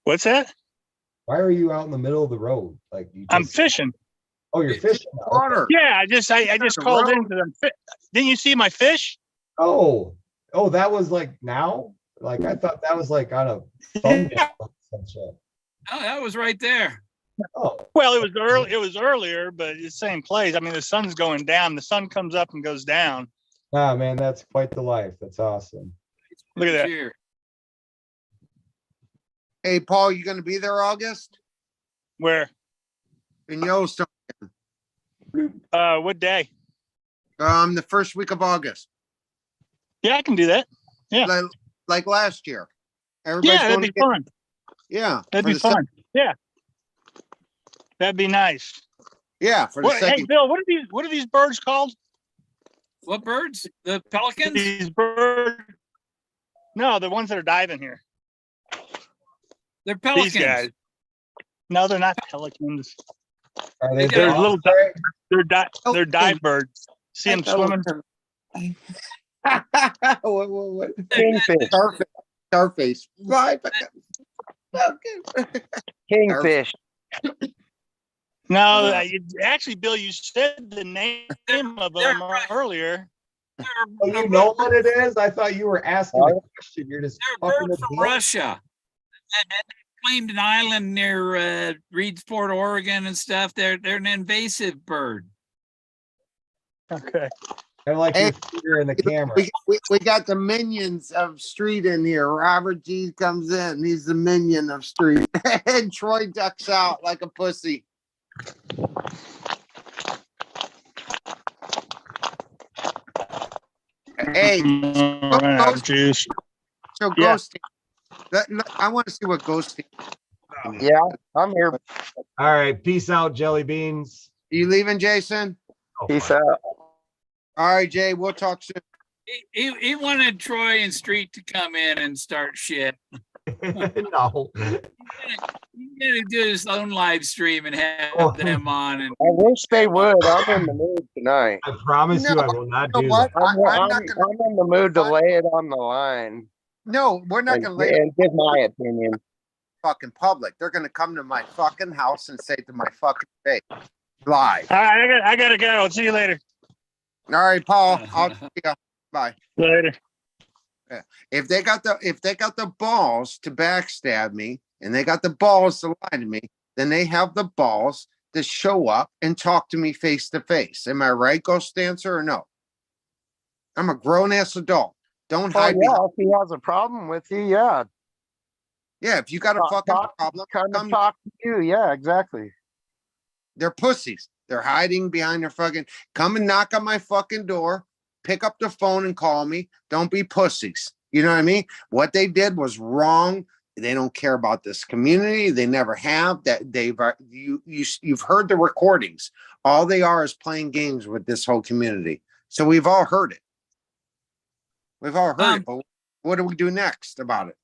[SPEAKER 7] What's that?
[SPEAKER 3] Why are you out in the middle of the road? Like
[SPEAKER 7] I'm fishing.
[SPEAKER 3] Oh, you're fishing.
[SPEAKER 2] Water.
[SPEAKER 7] Yeah, I just called in because didn't you see my fish?
[SPEAKER 3] Oh, that was like now? Like I thought that was like on a thumbnail or some shit.
[SPEAKER 1] Oh, that was right there.
[SPEAKER 3] Oh,
[SPEAKER 7] Well, it was early. It was earlier, but it's the same place. I mean, the sun's going down. The sun comes up and goes down.
[SPEAKER 3] ah, man, that's quite the life. That's awesome.
[SPEAKER 7] Look at that.
[SPEAKER 1] Here.
[SPEAKER 2] Hey, Paul, you going to be there August
[SPEAKER 7] Where?
[SPEAKER 2] in Yellowstone?
[SPEAKER 7] What day?
[SPEAKER 2] The first week of August,
[SPEAKER 7] Yeah, I can do that. Yeah.
[SPEAKER 2] like last year.
[SPEAKER 7] Yeah,
[SPEAKER 2] Everybody's
[SPEAKER 7] that'd
[SPEAKER 2] going
[SPEAKER 7] be
[SPEAKER 2] to get,
[SPEAKER 7] fun.
[SPEAKER 2] yeah,
[SPEAKER 7] That'd
[SPEAKER 2] for
[SPEAKER 7] be
[SPEAKER 2] the sec-
[SPEAKER 7] fun. Yeah. That'd be nice.
[SPEAKER 2] yeah, for the
[SPEAKER 7] Hey,
[SPEAKER 2] second.
[SPEAKER 7] Bill, what are these birds called?
[SPEAKER 1] What birds? The pelicans?
[SPEAKER 7] These birds. No, the ones that are diving here.
[SPEAKER 1] They're pelicans.
[SPEAKER 7] These guys. No, they're not pelicans.
[SPEAKER 3] Are they
[SPEAKER 1] They're
[SPEAKER 3] dogs,
[SPEAKER 7] little
[SPEAKER 3] Greg?
[SPEAKER 7] They're dive birds. See them swimming?
[SPEAKER 2] What?
[SPEAKER 4] Kingfish.
[SPEAKER 2] Starface. Right.
[SPEAKER 4] Kingfish.
[SPEAKER 7] No, actually, Bill, you said the name of them earlier.
[SPEAKER 3] Oh, you know what it is? I thought you were asking a question. You're just
[SPEAKER 1] They're
[SPEAKER 3] fucking
[SPEAKER 1] birds
[SPEAKER 3] with
[SPEAKER 1] from
[SPEAKER 3] me.
[SPEAKER 1] Russia. And they claimed an island near Reedsport, Oregon and stuff. They're an invasive bird.
[SPEAKER 7] Okay.
[SPEAKER 3] I like
[SPEAKER 2] Hey,
[SPEAKER 3] your finger in the camera.
[SPEAKER 2] We got the minions of Street in here. Robert G comes in. He's the minion of Street. And Troy ducks out like a pussy. Hey,
[SPEAKER 7] Run out of juice.
[SPEAKER 2] so
[SPEAKER 7] Yeah.
[SPEAKER 2] ghosting. I want to see what ghosting.
[SPEAKER 4] Yeah, I'm here.
[SPEAKER 3] All right. Peace out, jelly beans.
[SPEAKER 2] You leaving, Jason?
[SPEAKER 3] Oh,
[SPEAKER 4] Peace
[SPEAKER 3] fuck.
[SPEAKER 4] out.
[SPEAKER 2] All right, Jay. We'll talk soon.
[SPEAKER 1] He wanted Troy and Street to come in and start shit.
[SPEAKER 3] No.
[SPEAKER 1] He's gonna do his own live stream and have
[SPEAKER 3] Oh.
[SPEAKER 1] them on. And
[SPEAKER 4] I wish they would. I'm in the mood tonight.
[SPEAKER 3] I promise you,
[SPEAKER 2] No,
[SPEAKER 3] I will not
[SPEAKER 2] you know
[SPEAKER 3] do
[SPEAKER 2] what?
[SPEAKER 3] that.
[SPEAKER 4] I'm
[SPEAKER 2] I'm not gonna.
[SPEAKER 4] in the mood to lay it on the line
[SPEAKER 2] No, we're not
[SPEAKER 4] and,
[SPEAKER 2] gonna lay it
[SPEAKER 4] and give my opinion.
[SPEAKER 2] fucking public. They're gonna come to my fucking house and say to my fucking face live.
[SPEAKER 7] All right, I gotta go. I'll see you later.
[SPEAKER 2] All right, Paul. I'll see ya. Bye.
[SPEAKER 7] Later.
[SPEAKER 2] If they got the balls to backstab me and they got the balls to lie to me, then they have the balls to show up and talk to me face to face. Am I right, Ghost Dancer, or no? I'm a grown ass adult. Don't
[SPEAKER 4] Oh
[SPEAKER 2] hide
[SPEAKER 4] yeah,
[SPEAKER 2] behind.
[SPEAKER 4] if he has a problem with you, yeah,
[SPEAKER 2] Yeah, if you got a fucking problem,
[SPEAKER 4] kind of
[SPEAKER 2] come.
[SPEAKER 4] talk to you. Yeah, exactly.
[SPEAKER 2] They're pussies. They're hiding behind their fucking, come and knock on my fucking door, pick up the phone and call me. Don't be pussies. You know what I mean? What they did was wrong. They don't care about this community. They never have. That you've heard the recordings. All they are is playing games with this whole community. So we've all heard it. We've all heard it. But what do we do next about it?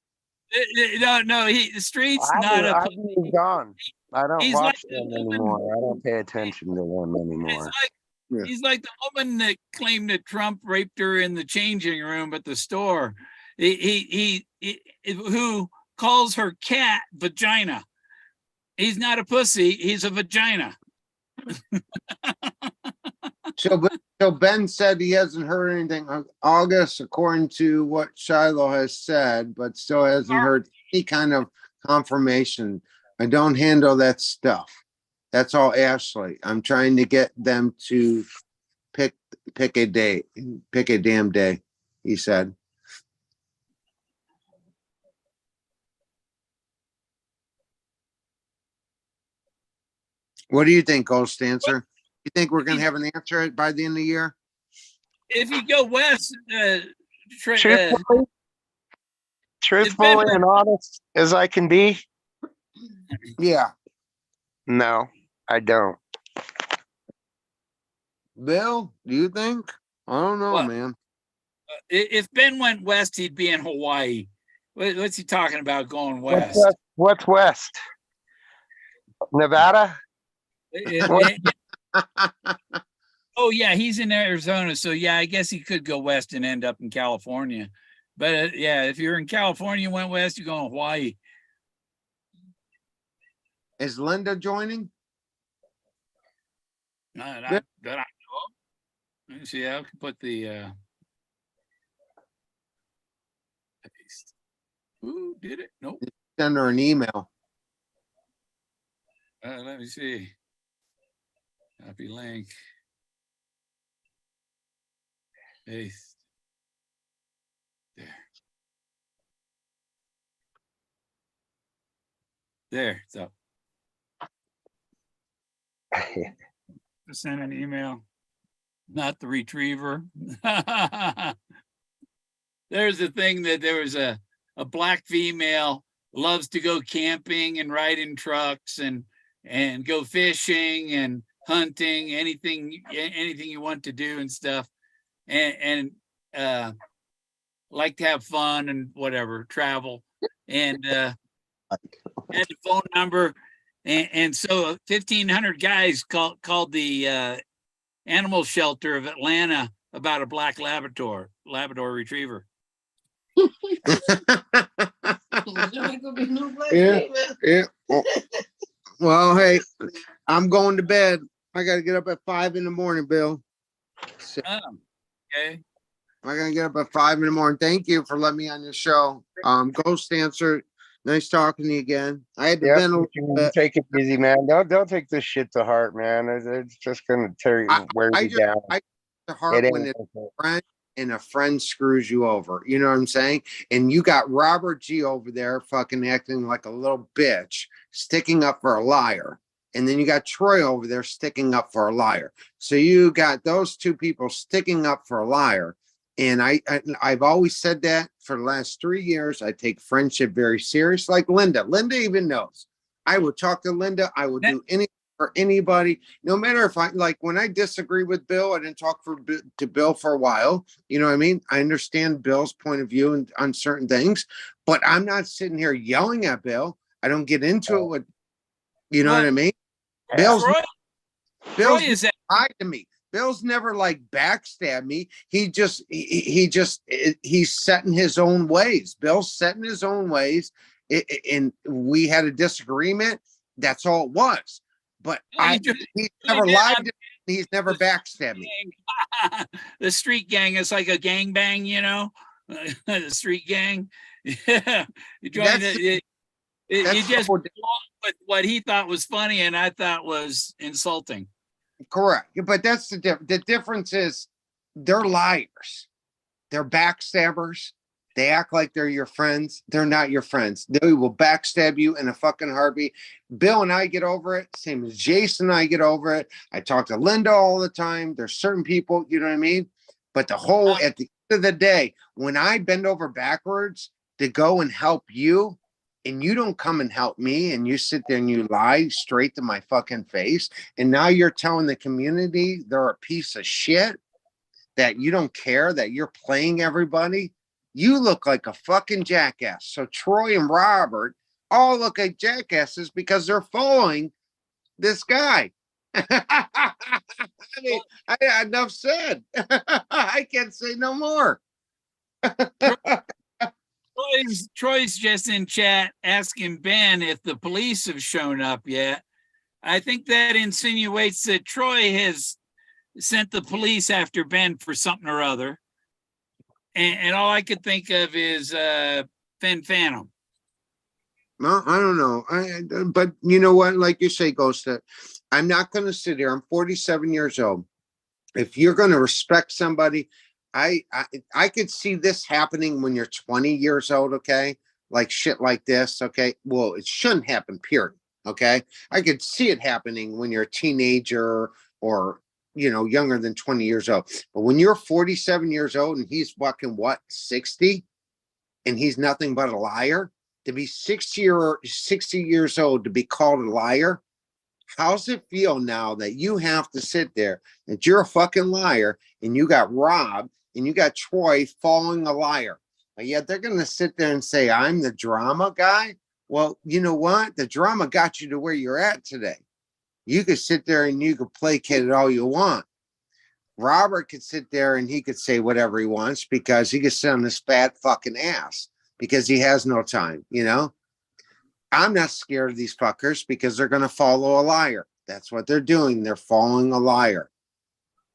[SPEAKER 1] No, the street's not a.
[SPEAKER 4] I've moved on. I don't
[SPEAKER 1] He's
[SPEAKER 4] watch
[SPEAKER 1] like
[SPEAKER 4] them
[SPEAKER 1] the woman.
[SPEAKER 4] anymore. I don't pay attention to them
[SPEAKER 1] It's
[SPEAKER 4] anymore.
[SPEAKER 1] like
[SPEAKER 2] Yeah.
[SPEAKER 1] he's like the woman that claimed that Trump raped her in the changing room at the store. He who calls her cat vagina. He's not a pussy. He's a vagina.
[SPEAKER 2] So Ben said he hasn't heard anything on August, according to what Shiloh has said, but still hasn't heard any kind of confirmation. I don't handle that stuff. That's all Ashley. I'm trying to get them to pick a day, pick a damn day, he said. What do you think, Ghost Dancer? You think we're gonna have an answer by the end of the year?
[SPEAKER 1] If you go west,
[SPEAKER 4] Truthfully and honest as I can be,
[SPEAKER 2] Yeah.
[SPEAKER 4] no, I don't.
[SPEAKER 2] Bill, do you think? I don't know,
[SPEAKER 1] What?
[SPEAKER 2] man.
[SPEAKER 1] if Ben went west, he'd be in Hawaii. What's he talking about going
[SPEAKER 4] What's
[SPEAKER 1] west?
[SPEAKER 4] west? What's west? Nevada?
[SPEAKER 1] Oh yeah, he's in Arizona, so yeah, I guess he could go west and end up in California. But yeah, if you're in California, went west, you're going Hawaii.
[SPEAKER 2] Is Linda joining?
[SPEAKER 1] That I know. Let me see. I can put the paste. Ooh, did it? Nope.
[SPEAKER 2] Send her an email.
[SPEAKER 1] Let me see. Copy link. Paste. There. There, it's up. Send an email. Not the retriever. There's a thing that there was a black female loves to go camping and ride in trucks and go fishing and hunting, anything you want to do and stuff, and like to have fun and whatever, travel, and had the phone number, and so 1,500 guys called the animal shelter of Atlanta about a black Labrador retriever.
[SPEAKER 2] Yeah. Yeah. Well, hey, I'm going to bed. I got to get up at 5 in the morning, Bill. So
[SPEAKER 1] Okay.
[SPEAKER 2] I got to get up at 5 in the morning. Thank you for letting me on your show. Ghost Dancer, nice talking to you again. I had to
[SPEAKER 4] Yep,
[SPEAKER 2] vent a little bit.
[SPEAKER 4] take it easy, man. Don't take this shit to heart, man. It's just gonna wear you down.
[SPEAKER 2] The heart
[SPEAKER 4] It
[SPEAKER 2] when
[SPEAKER 4] ain't
[SPEAKER 2] it's
[SPEAKER 4] worth
[SPEAKER 2] a friend and a friend screws you over. You know what I'm saying? And you got Robert G over there fucking acting like a little bitch, sticking up for a liar. And then you got Troy over there sticking up for a liar. So you got those two people sticking up for a liar. And I've always said that for the last 3 years. I take friendship very serious, like Linda. Linda even knows. I would talk to Linda. I would do anything for anybody, no matter if I like when I disagree with Bill. I didn't talk to Bill for a while. You know what I mean? I understand Bill's point of view on certain things, but I'm not sitting here yelling at Bill. I don't get into it with, you know what I mean? Bill's
[SPEAKER 1] is that
[SPEAKER 2] lied to me. Bill's never like backstabbed me. He's setting his own ways. Bill's setting his own ways. And we had a disagreement. That's all it was. But he's never lied to me. He's never backstabbed me.
[SPEAKER 1] The street gang is like a gang bang, you know, the street gang. Yeah, you joined it. You just with what he thought was funny and I thought was insulting.
[SPEAKER 2] Correct. But that's the difference is they're liars. They're backstabbers. They act like they're your friends. They're not your friends. They will backstab you in a fucking heartbeat. Bill and I get over it. Same as Jason and I get over it. I talk to Linda all the time. There's certain people, you know what I mean? But at the end of the day, when I bend over backwards to go and help you, and you don't come and help me, and you sit there and you lie straight to my fucking face, and now you're telling the community they're a piece of shit, that you don't care, that you're playing everybody, you look like a fucking jackass. So Troy and Robert all look like jackasses because they're following this guy. I mean, enough said. I can't say no more.
[SPEAKER 1] Troy's just in chat asking Ben if the police have shown up yet. I think that insinuates that Troy has sent the police after Ben for something or other. And all I could think of is Fenn Phantom.
[SPEAKER 2] Well, I don't know. But you know what? Like you say, Ghost, I'm not going to sit here. I'm 47 years old. If you're going to respect somebody, I could see this happening when you're 20 years old, okay? Like shit like this, okay? Well, it shouldn't happen, period, okay? I could see it happening when you're a teenager or, you know, younger than 20 years old. But when you're 47 years old and he's fucking, what, 60? And he's nothing but a liar? To be 60 years old, to be called a liar, how's it feel now that you have to sit there, that you're a fucking liar, and you got Rob and you got Troy following a liar? But yet they're going to sit there and say, I'm the drama guy. Well, you know what? The drama got you to where you're at today. You could sit there and you could placate it all you want. Robert could sit there and he could say whatever he wants because he could sit on his fat fucking ass because he has no time, you know? I'm not scared of these fuckers because they're going to follow a liar. That's what they're doing. They're following a liar.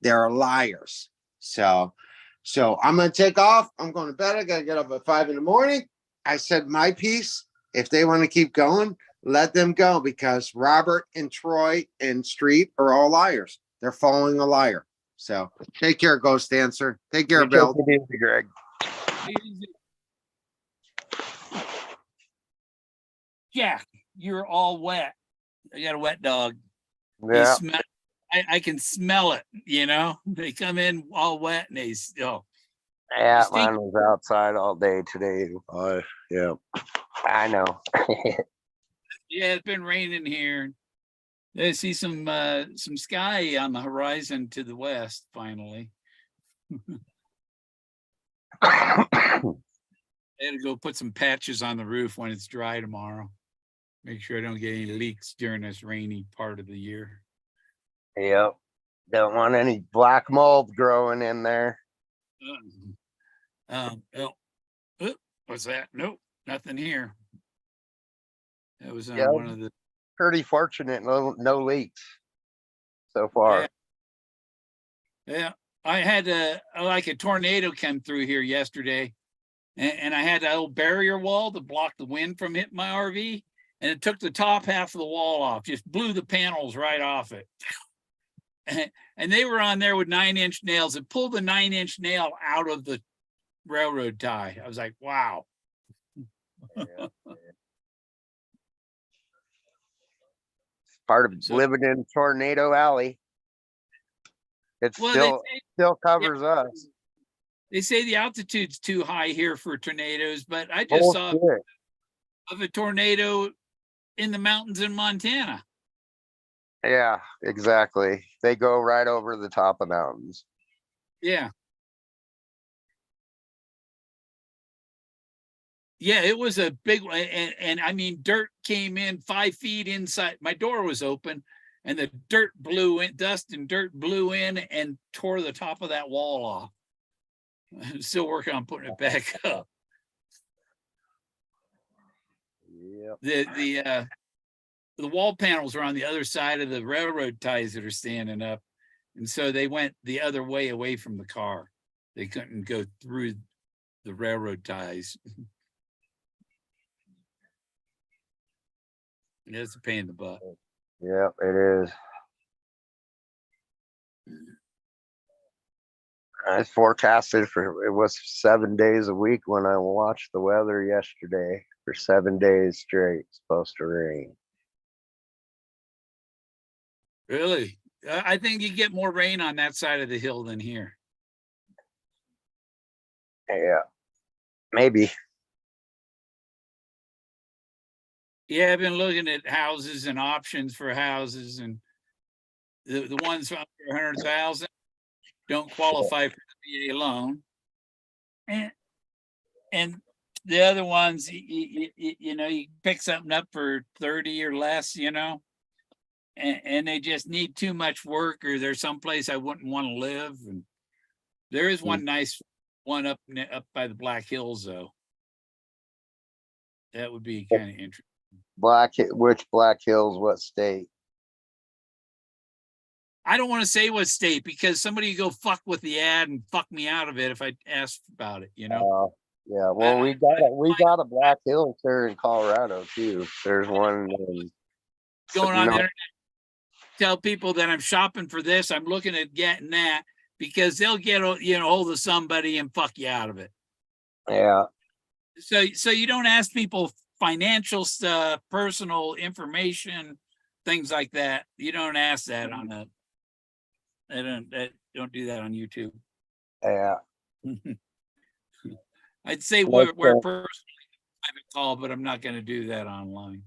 [SPEAKER 2] They're liars. So I'm going to take off. I'm going to bed. I got to get up at 5 a.m. I said my piece. If they want to keep going, let them go because Robert and Troy and Street are all liars. They're following a liar. So take care, Ghost Dancer. Take care, Bill.
[SPEAKER 4] Take it easy, Greg.
[SPEAKER 1] Jack, you're all wet. I got a wet dog.
[SPEAKER 4] Yeah.
[SPEAKER 1] I can smell it, you know? They come in all wet and they still.
[SPEAKER 4] Yeah,
[SPEAKER 1] Stink.
[SPEAKER 4] mine was outside all day today. Yeah, I know.
[SPEAKER 1] Yeah, it's been raining here. I see some sky on the horizon to the west finally. I had to go put some patches on the roof when it's dry tomorrow. Make sure I don't get any leaks during this rainy part of the year.
[SPEAKER 4] Yep. Don't want any black mold growing in there.
[SPEAKER 1] Oh, what's that? Nope, nothing here. That was on
[SPEAKER 4] Yeah.
[SPEAKER 1] one of the.
[SPEAKER 4] Pretty fortunate, no leaks so far.
[SPEAKER 1] Yeah, I had a tornado come through here yesterday, and I had that old barrier wall to block the wind from hitting my RV, and it took the top half of the wall off, just blew the panels right off it. And they were on there with 9-inch nails. It pulled the 9-inch nail out of the railroad tie. I was like, wow.
[SPEAKER 4] Yeah. Part of living in Tornado Alley. It still covers us.
[SPEAKER 1] They say the altitude's too high here for tornadoes, but I just saw of a tornado in the mountains in Montana.
[SPEAKER 4] Yeah, exactly. They go right over the top of mountains.
[SPEAKER 1] Yeah. Yeah, it was a big one. And I mean, dirt came in 5 feet inside. My door was open and the dirt blew in, dust and dirt blew in and tore the top of that wall off. I'm still working on putting it back up.
[SPEAKER 4] Yep.
[SPEAKER 1] The wall panels are on the other side of the railroad ties that are standing up. And so they went the other way away from the car. They couldn't go through the railroad ties. It's a pain in the butt.
[SPEAKER 4] Yep, it is. I forecasted for it was 7 days a week when I watched the weather yesterday. For 7 days straight, it's supposed to rain.
[SPEAKER 1] Really? I think you get more rain on that side of the hill than here.
[SPEAKER 4] Yeah, maybe.
[SPEAKER 1] Yeah, I've been looking at houses and options for houses, and the ones under 100,000 don't qualify for the VA loan. And the other ones, you know, you pick something up for 30 or less, you know, and they just need too much work, or there's someplace I wouldn't want to live. And there is one nice one up by the Black Hills, though. That would be kind of interesting.
[SPEAKER 4] Which Black Hills? What state?
[SPEAKER 1] I don't want to say what state, because somebody go fuck with the ad and fuck me out of it if I ask about it, you know.
[SPEAKER 4] Yeah. Well, we got a Black Hills here in Colorado too. There's one
[SPEAKER 1] Going on the internet, tell people that I'm shopping for this, I'm looking at getting that, because they'll get, you know, hold of somebody and fuck you out of it.
[SPEAKER 4] Yeah.
[SPEAKER 1] So you don't ask people financial stuff, personal information, things like that. You don't ask that on a. They don't do that on YouTube.
[SPEAKER 4] Yeah.
[SPEAKER 1] I'd say we're personally private call, but I'm not going to do that online.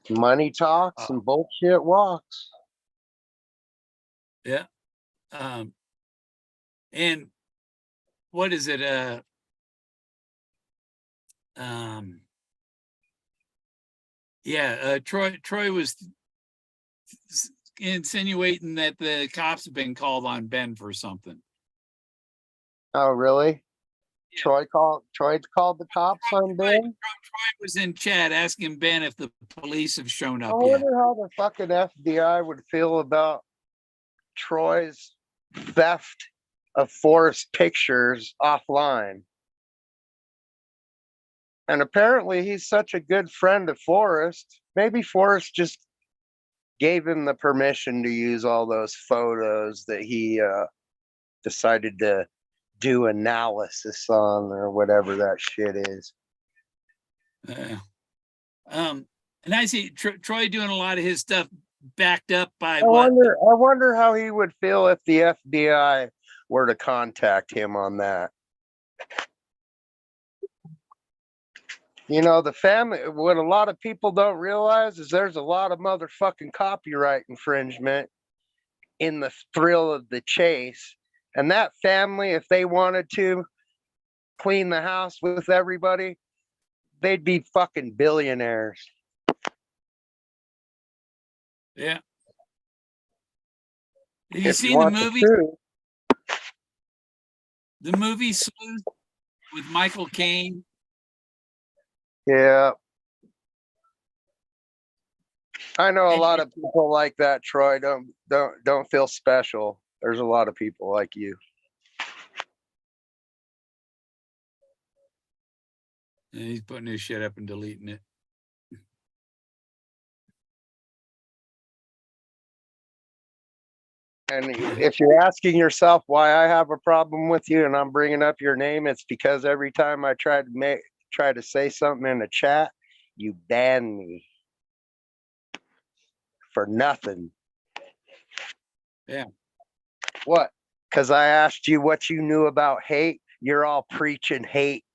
[SPEAKER 4] Money talks and bullshit walks.
[SPEAKER 1] Yeah. And what is it? Troy was insinuating that the cops have been called on Ben for something.
[SPEAKER 4] Oh, really?
[SPEAKER 1] Yeah.
[SPEAKER 4] Troy called the cops on Ben?
[SPEAKER 1] Troy was in chat asking Ben if the police have shown
[SPEAKER 4] I
[SPEAKER 1] up yet.
[SPEAKER 4] wonder how the fucking FBI would feel about Troy's theft of Forrest pictures offline. And apparently he's such a good friend of Forrest. Maybe Forrest just gave him the permission to use all those photos that he decided to do analysis on, or whatever that shit is.
[SPEAKER 1] And I see Troy doing a lot of his stuff backed up by
[SPEAKER 4] I wonder how he would feel if the FBI were to contact him on that. You know, the family, what a lot of people don't realize is there's a lot of motherfucking copyright infringement in the thrill of the chase. And that family, if they wanted to clean the house with everybody, they'd be fucking billionaires.
[SPEAKER 1] Yeah. Have you seen the movie? The movie Sleuth with Michael Caine?
[SPEAKER 4] Yeah. I know a lot of people like that, Troy. Don't feel special. There's a lot of people like you.
[SPEAKER 1] And he's putting his shit up and deleting it.
[SPEAKER 4] And if you're asking yourself why I have a problem with you and I'm bringing up your name, it's because every time I try to say something in a chat, you ban me for nothing.
[SPEAKER 1] Yeah.
[SPEAKER 4] What? Because I asked you what you knew about hate. You're all preaching hate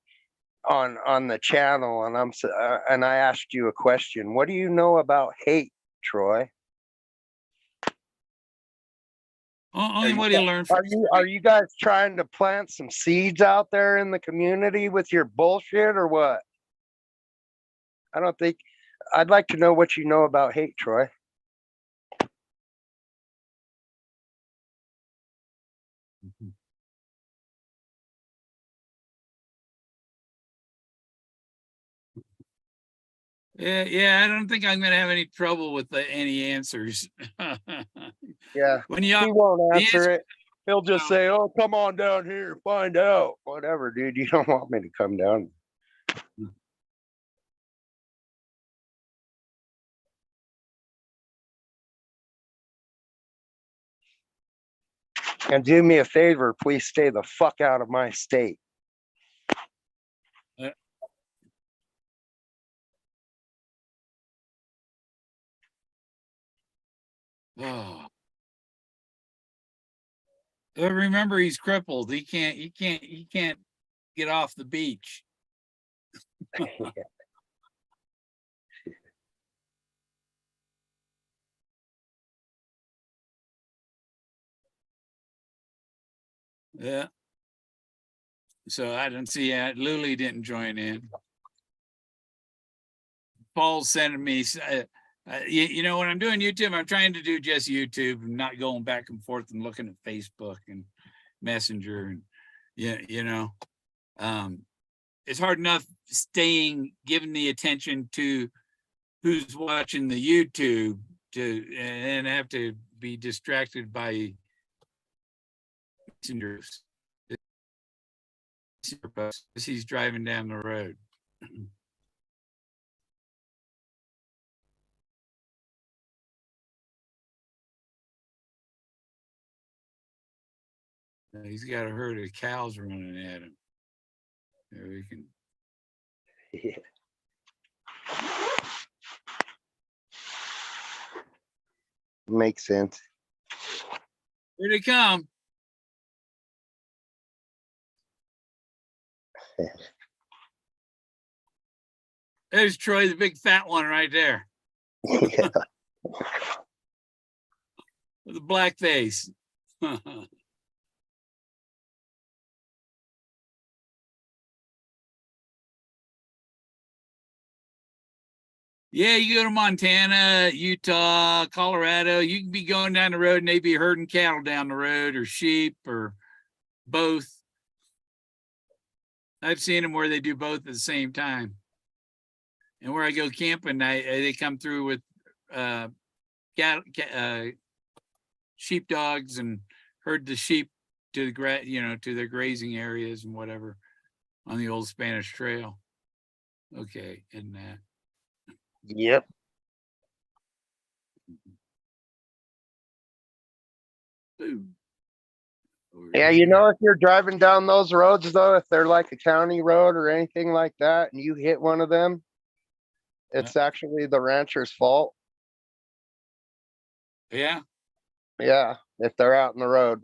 [SPEAKER 4] on the channel, and I asked you a question. What do you know about hate, Troy?
[SPEAKER 1] Only what he learned from.
[SPEAKER 4] Are you guys trying to plant some seeds out there in the community with your bullshit, or what? I don't think. I'd like to know what you know about hate, Troy.
[SPEAKER 1] Yeah, I don't think I'm going to have any trouble with any answers.
[SPEAKER 4] Yeah,
[SPEAKER 1] when
[SPEAKER 4] he won't answer it. He'll just say, "Oh, come on down here and find out." Whatever, dude. You don't want me to come down. And do me a favor, please stay the fuck out of my state.
[SPEAKER 1] Oh. But remember, he's crippled. He can't get off the beach. Yeah. So I didn't see that. Luli didn't join in. Paul's sending me, you know, when I'm doing YouTube, I'm trying to do just YouTube and not going back and forth and looking at Facebook and Messenger and you know, it's hard enough giving the attention to who's watching the YouTube and have to be distracted by messengers. He's driving down the road. He's got a herd of cows running at him. There we can.
[SPEAKER 4] Yeah. Makes sense.
[SPEAKER 1] Here they come. There's Troy, the big fat one right there.
[SPEAKER 4] Yeah.
[SPEAKER 1] With the black face. Yeah, you go to Montana, Utah, Colorado, you can be going down the road and they be herding cattle down the road or sheep or both. I've seen them where they do both at the same time. And where I go camping, they come through with sheepdogs and herd the sheep to the to their grazing areas and whatever on the old Spanish Trail. Okay, and that.
[SPEAKER 4] Yep.
[SPEAKER 1] Boom.
[SPEAKER 4] Yeah, you know, if you're driving down those roads though, if they're like a county road or anything like that, and you hit one of them, it's actually the rancher's fault.
[SPEAKER 1] Yeah.
[SPEAKER 4] Yeah, if they're out in the road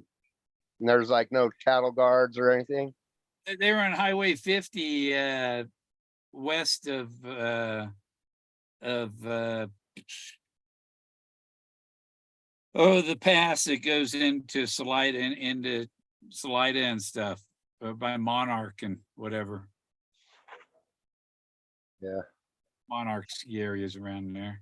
[SPEAKER 4] and there's like no cattle guards or anything.
[SPEAKER 1] They were on Highway 50 west of the pass that goes into Salida and into Salida and stuff by Monarch and whatever.
[SPEAKER 4] Yeah.
[SPEAKER 1] Monarch ski areas around there.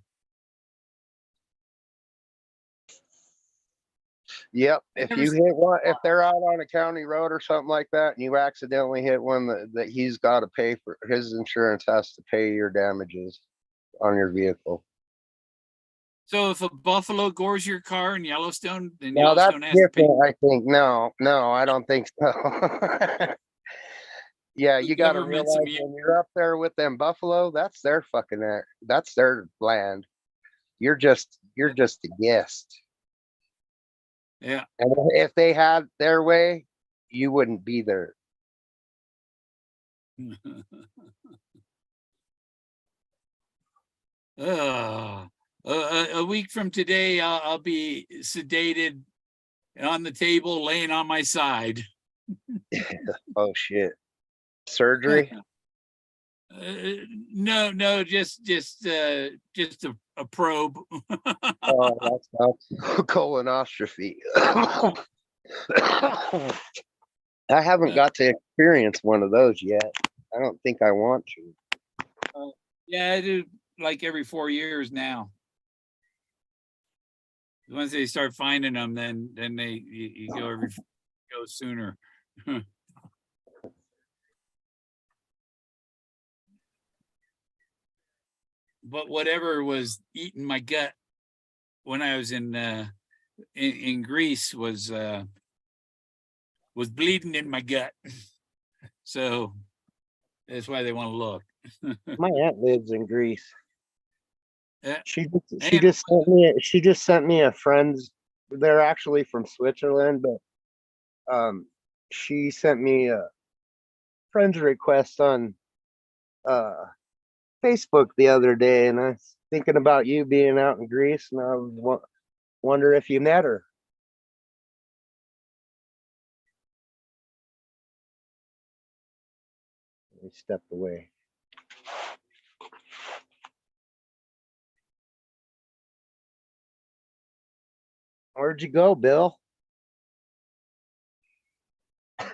[SPEAKER 4] Yep. If you hit one, if they're out on a county road or something like that, and you accidentally hit one that he's got to pay for, his insurance has to pay your damages on your vehicle.
[SPEAKER 1] So if a buffalo gores your car in Yellowstone, then
[SPEAKER 4] Now that's
[SPEAKER 1] Yellowstone has to pay.
[SPEAKER 4] different, I think. No, I don't think so. Yeah, you got to realize when you're up there with them buffalo, that's their fucking that's their land. You're just a guest.
[SPEAKER 1] Yeah.
[SPEAKER 4] And if they had their way, you wouldn't be there.
[SPEAKER 1] A week from today, I'll be sedated on the table, laying on my side.
[SPEAKER 4] Oh shit! Surgery?
[SPEAKER 1] No, just a probe.
[SPEAKER 4] Oh, that's colonoscopy. I haven't got to experience one of those yet. I don't think I want to.
[SPEAKER 1] Yeah, I do like every 4 years now. Once they start finding them, then you go sooner. But whatever was eating my gut when I was in Greece was bleeding in my gut. So that's why they want to look.
[SPEAKER 4] My aunt lives in Greece.
[SPEAKER 1] Yeah.
[SPEAKER 4] She just sent me a friend's. They're actually from Switzerland, but she sent me a friend's request on uh Facebook the other day, and I was thinking about you being out in Greece, and I wonder if you met her. He stepped away. Where'd you go, Bill?
[SPEAKER 1] I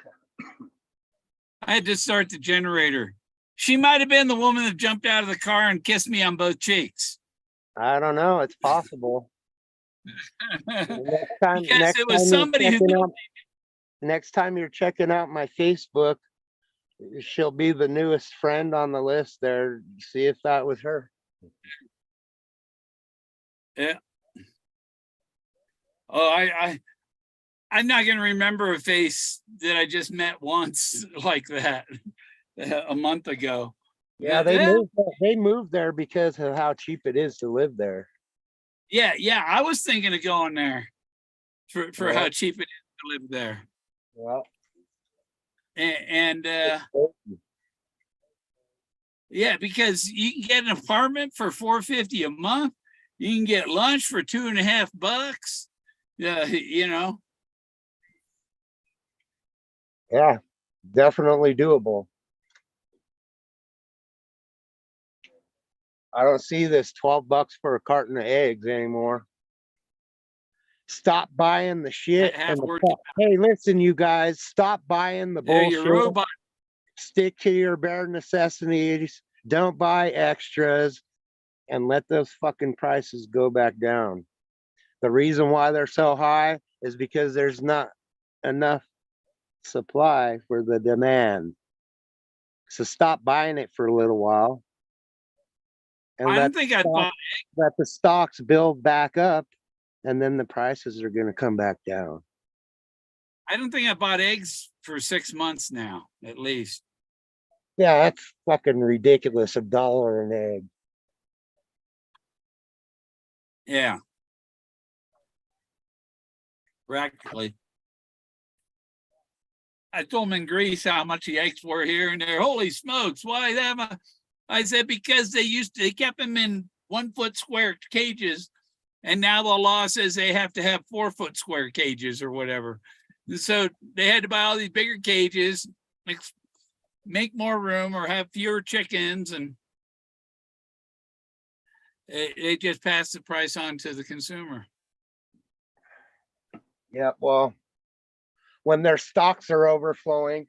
[SPEAKER 1] had to start the generator. She might have been the woman that jumped out of the car and kissed me on both cheeks.
[SPEAKER 4] I don't know. It's possible.
[SPEAKER 1] Because it was somebody who
[SPEAKER 4] Next time you're checking out my Facebook, she'll be the newest friend on the list there. See if that was her.
[SPEAKER 1] Yeah. Oh, I'm not gonna remember a face that I just met once like that a month ago.
[SPEAKER 4] Yeah, they moved there because of how cheap it is to live there.
[SPEAKER 1] Yeah. I was thinking of going there for
[SPEAKER 4] Yeah.
[SPEAKER 1] how cheap it is to live there.
[SPEAKER 4] Well,
[SPEAKER 1] And yeah, because you can get an apartment for $450 a month. You can get lunch for $2.50. Yeah, you know.
[SPEAKER 4] yeah, definitely doable. I don't see this $12 for a carton of eggs anymore. Stop buying the shit.
[SPEAKER 1] Half
[SPEAKER 4] And
[SPEAKER 1] working.
[SPEAKER 4] hey, listen, you guys, stop buying the
[SPEAKER 1] They're your
[SPEAKER 4] bullshit.
[SPEAKER 1] robot.
[SPEAKER 4] Stick to your bare necessities. Don't buy extras and let those fucking prices go back down. The reason why they're so high is because there's not enough supply for the demand. So stop buying it for a little while. And
[SPEAKER 1] I don't think I'd buy.
[SPEAKER 4] let the stocks build back up, and then the prices are going to come back down.
[SPEAKER 1] I don't think I bought eggs for 6 months now, at least.
[SPEAKER 4] Yeah, that's fucking ridiculous. $1 an egg.
[SPEAKER 1] Yeah. Practically. I told them in Greece how much the eggs were here, and they're holy smokes. Why that? I said because they kept them in 1 foot square cages, and now the law says they have to have 4 foot square cages or whatever. And so they had to buy all these bigger cages, make more room or have fewer chickens, and they just pass the price on to the consumer.
[SPEAKER 4] Yeah, well, when their stocks are overflowing,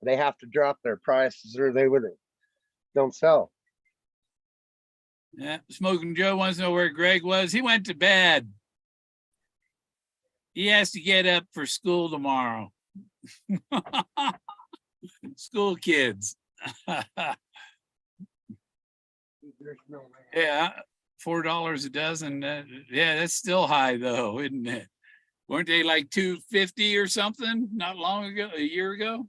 [SPEAKER 4] they have to drop their prices or they don't sell.
[SPEAKER 1] Yeah, Smoking Joe wants to know where Greg was. He went to bed. He has to get up for school tomorrow. School kids. Yeah, $4 a dozen. Yeah, that's still high though, isn't it? Weren't they like $2.50 or something not long ago, a year ago?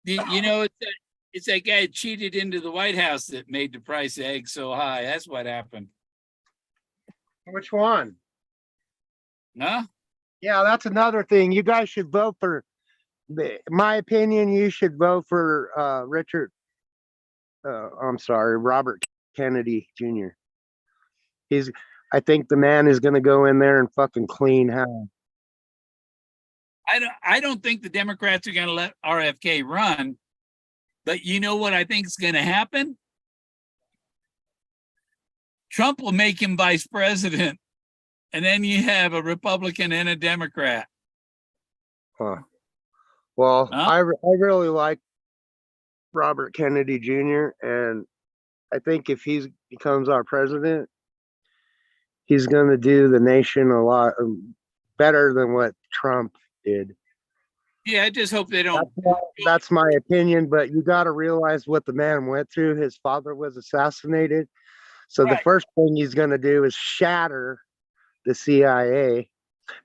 [SPEAKER 1] You know, it's that guy cheated into the White House that made the price of eggs so high. That's what happened.
[SPEAKER 4] Which one?
[SPEAKER 1] Huh?
[SPEAKER 4] Yeah, that's another thing. You guys should vote for, my opinion, you should vote for Robert Kennedy Jr. I think the man is going to go in there and fucking clean house.
[SPEAKER 1] I don't think the Democrats are going to let RFK run, but you know what I think is going to happen? Trump will make him vice president, and then you have a Republican and a Democrat.
[SPEAKER 4] Huh. Well,
[SPEAKER 1] Huh?
[SPEAKER 4] I really like Robert Kennedy Jr. and I think if he becomes our president, he's going to do the nation a lot better than what Trump did.
[SPEAKER 1] Yeah, I just hope they don't.
[SPEAKER 4] That's my opinion, but you got to realize what the man went through. His father was assassinated. So the first thing he's going to do is shatter the CIA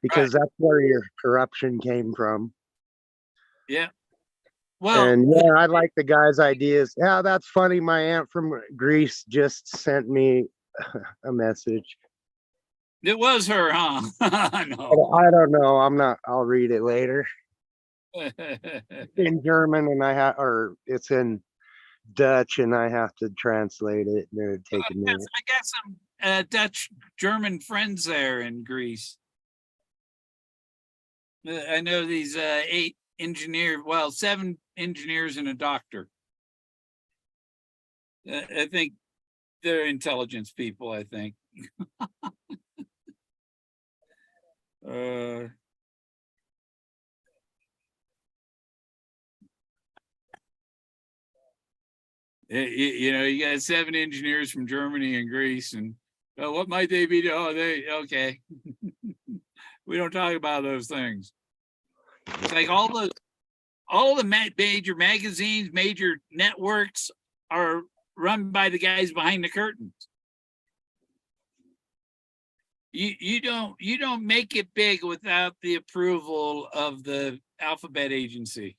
[SPEAKER 4] because that's where your corruption came from.
[SPEAKER 1] Yeah. Well,
[SPEAKER 4] And yeah, I like the guy's ideas. Yeah, that's funny. My aunt from Greece just sent me a message.
[SPEAKER 1] It was her, huh? No.
[SPEAKER 4] I don't know. I'm not. I'll read it later. In German, and or it's in Dutch, and I have to translate it. And it'd take a minute.
[SPEAKER 1] I got some Dutch German friends there in Greece. I know these 8 engineers, well, 7 engineers and a doctor. I think they're intelligence people, I think. You know, you got 7 engineers from Germany and Greece, and what might they be? Oh, they okay. We don't talk about those things. It's like all the major magazines, major networks are run by the guys behind the curtains. You don't make it big without the approval of the alphabet agency.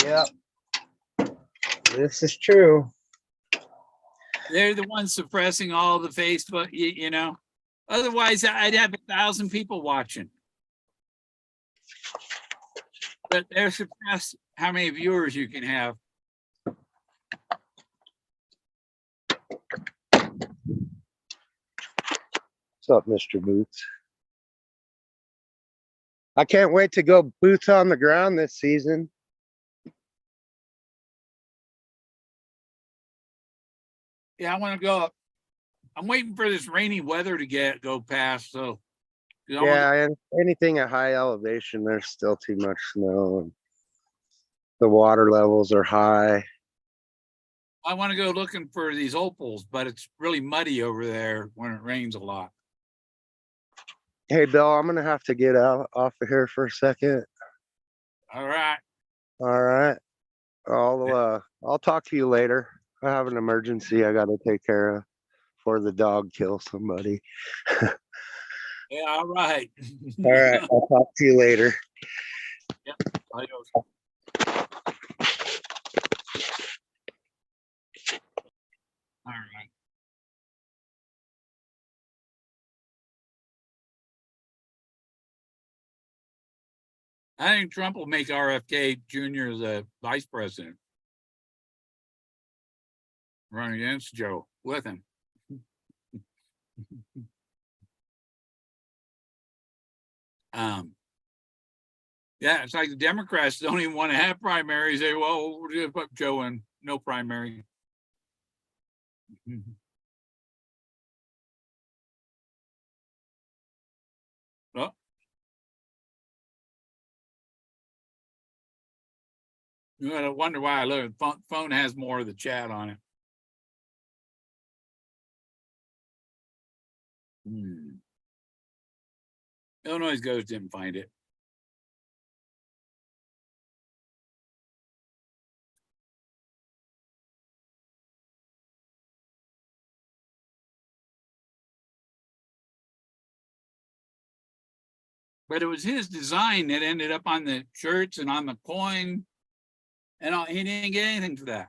[SPEAKER 4] Yeah, this is true.
[SPEAKER 1] They're the ones suppressing all the Facebook, you know. Otherwise, I'd have 1,000 people watching. But they're suppressed how many viewers you can have.
[SPEAKER 4] What's up, Mr. Boots? I can't wait to go boots on the ground this season.
[SPEAKER 1] Yeah, I want to go up. I'm waiting for this rainy weather to go past. So
[SPEAKER 4] Yeah, and anything at high elevation, there's still too much snow, and the water levels are high.
[SPEAKER 1] I want to go looking for these opals, but it's really muddy over there when it rains a lot.
[SPEAKER 4] Hey, Bill, I'm gonna have to get out off of here for a second.
[SPEAKER 1] All right.
[SPEAKER 4] All right. I'll talk to you later. I have an emergency I gotta take care of before the dog kills somebody.
[SPEAKER 1] Yeah, all right.
[SPEAKER 4] All right, I'll talk to you later.
[SPEAKER 1] Adios. All right. I think Trump will make RFK Jr. the vice president. Run against Joe with him. Yeah, it's like the Democrats don't even want to have primaries. They, well, we're going to put Joe in, no primary. Oh. You gotta wonder why I look. Phone has more of the chat on it. Illinois Ghost didn't find it. But it was his design that ended up on the shirts and on the coin, and he didn't get anything for that.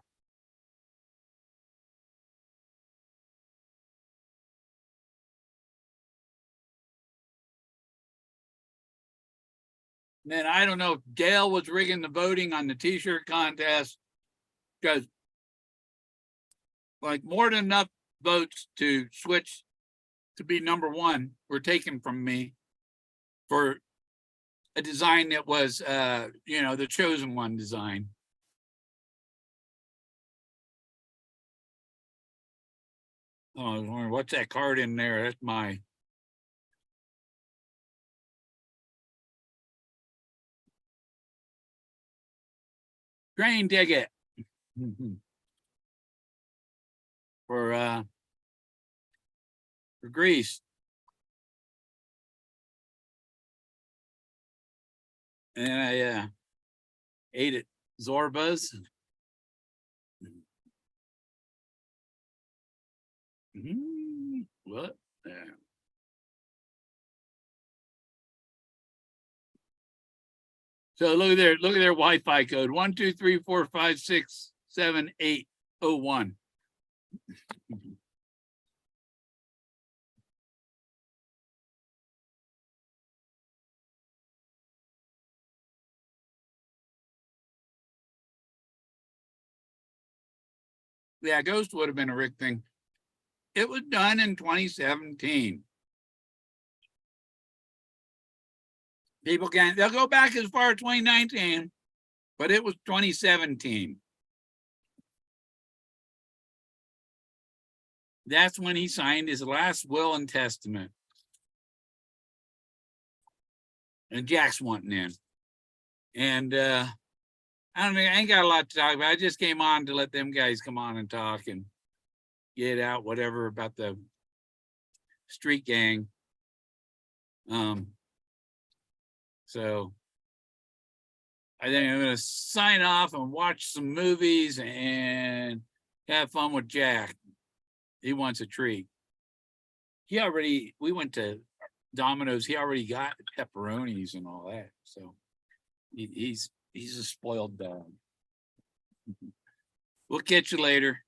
[SPEAKER 1] And then I don't know if Dale was rigging the voting on the T-shirt contest, because like more than enough votes to switch to be #1 were taken from me for a design that was, you know, the chosen one design. Oh, what's that card in there? That's my. Train ticket. For Greece. And I ate at Zorba's. What? So look at their Wi-Fi code: 12345678001. Yeah, Ghost would have been a Rick thing. It was done in 2017. People can't, they'll go back as far as 2019, but it was 2017. That's when he signed his last will and testament. And Jack's wanting in. And I don't know, I ain't got a lot to talk about. I just came on to let them guys come on and talk and get out whatever about the street gang. So I think I'm gonna sign off and watch some movies and have fun with Jack. He wants a treat. We went to Domino's. He already got pepperonis and all that. So he's a spoiled dog. We'll catch you later.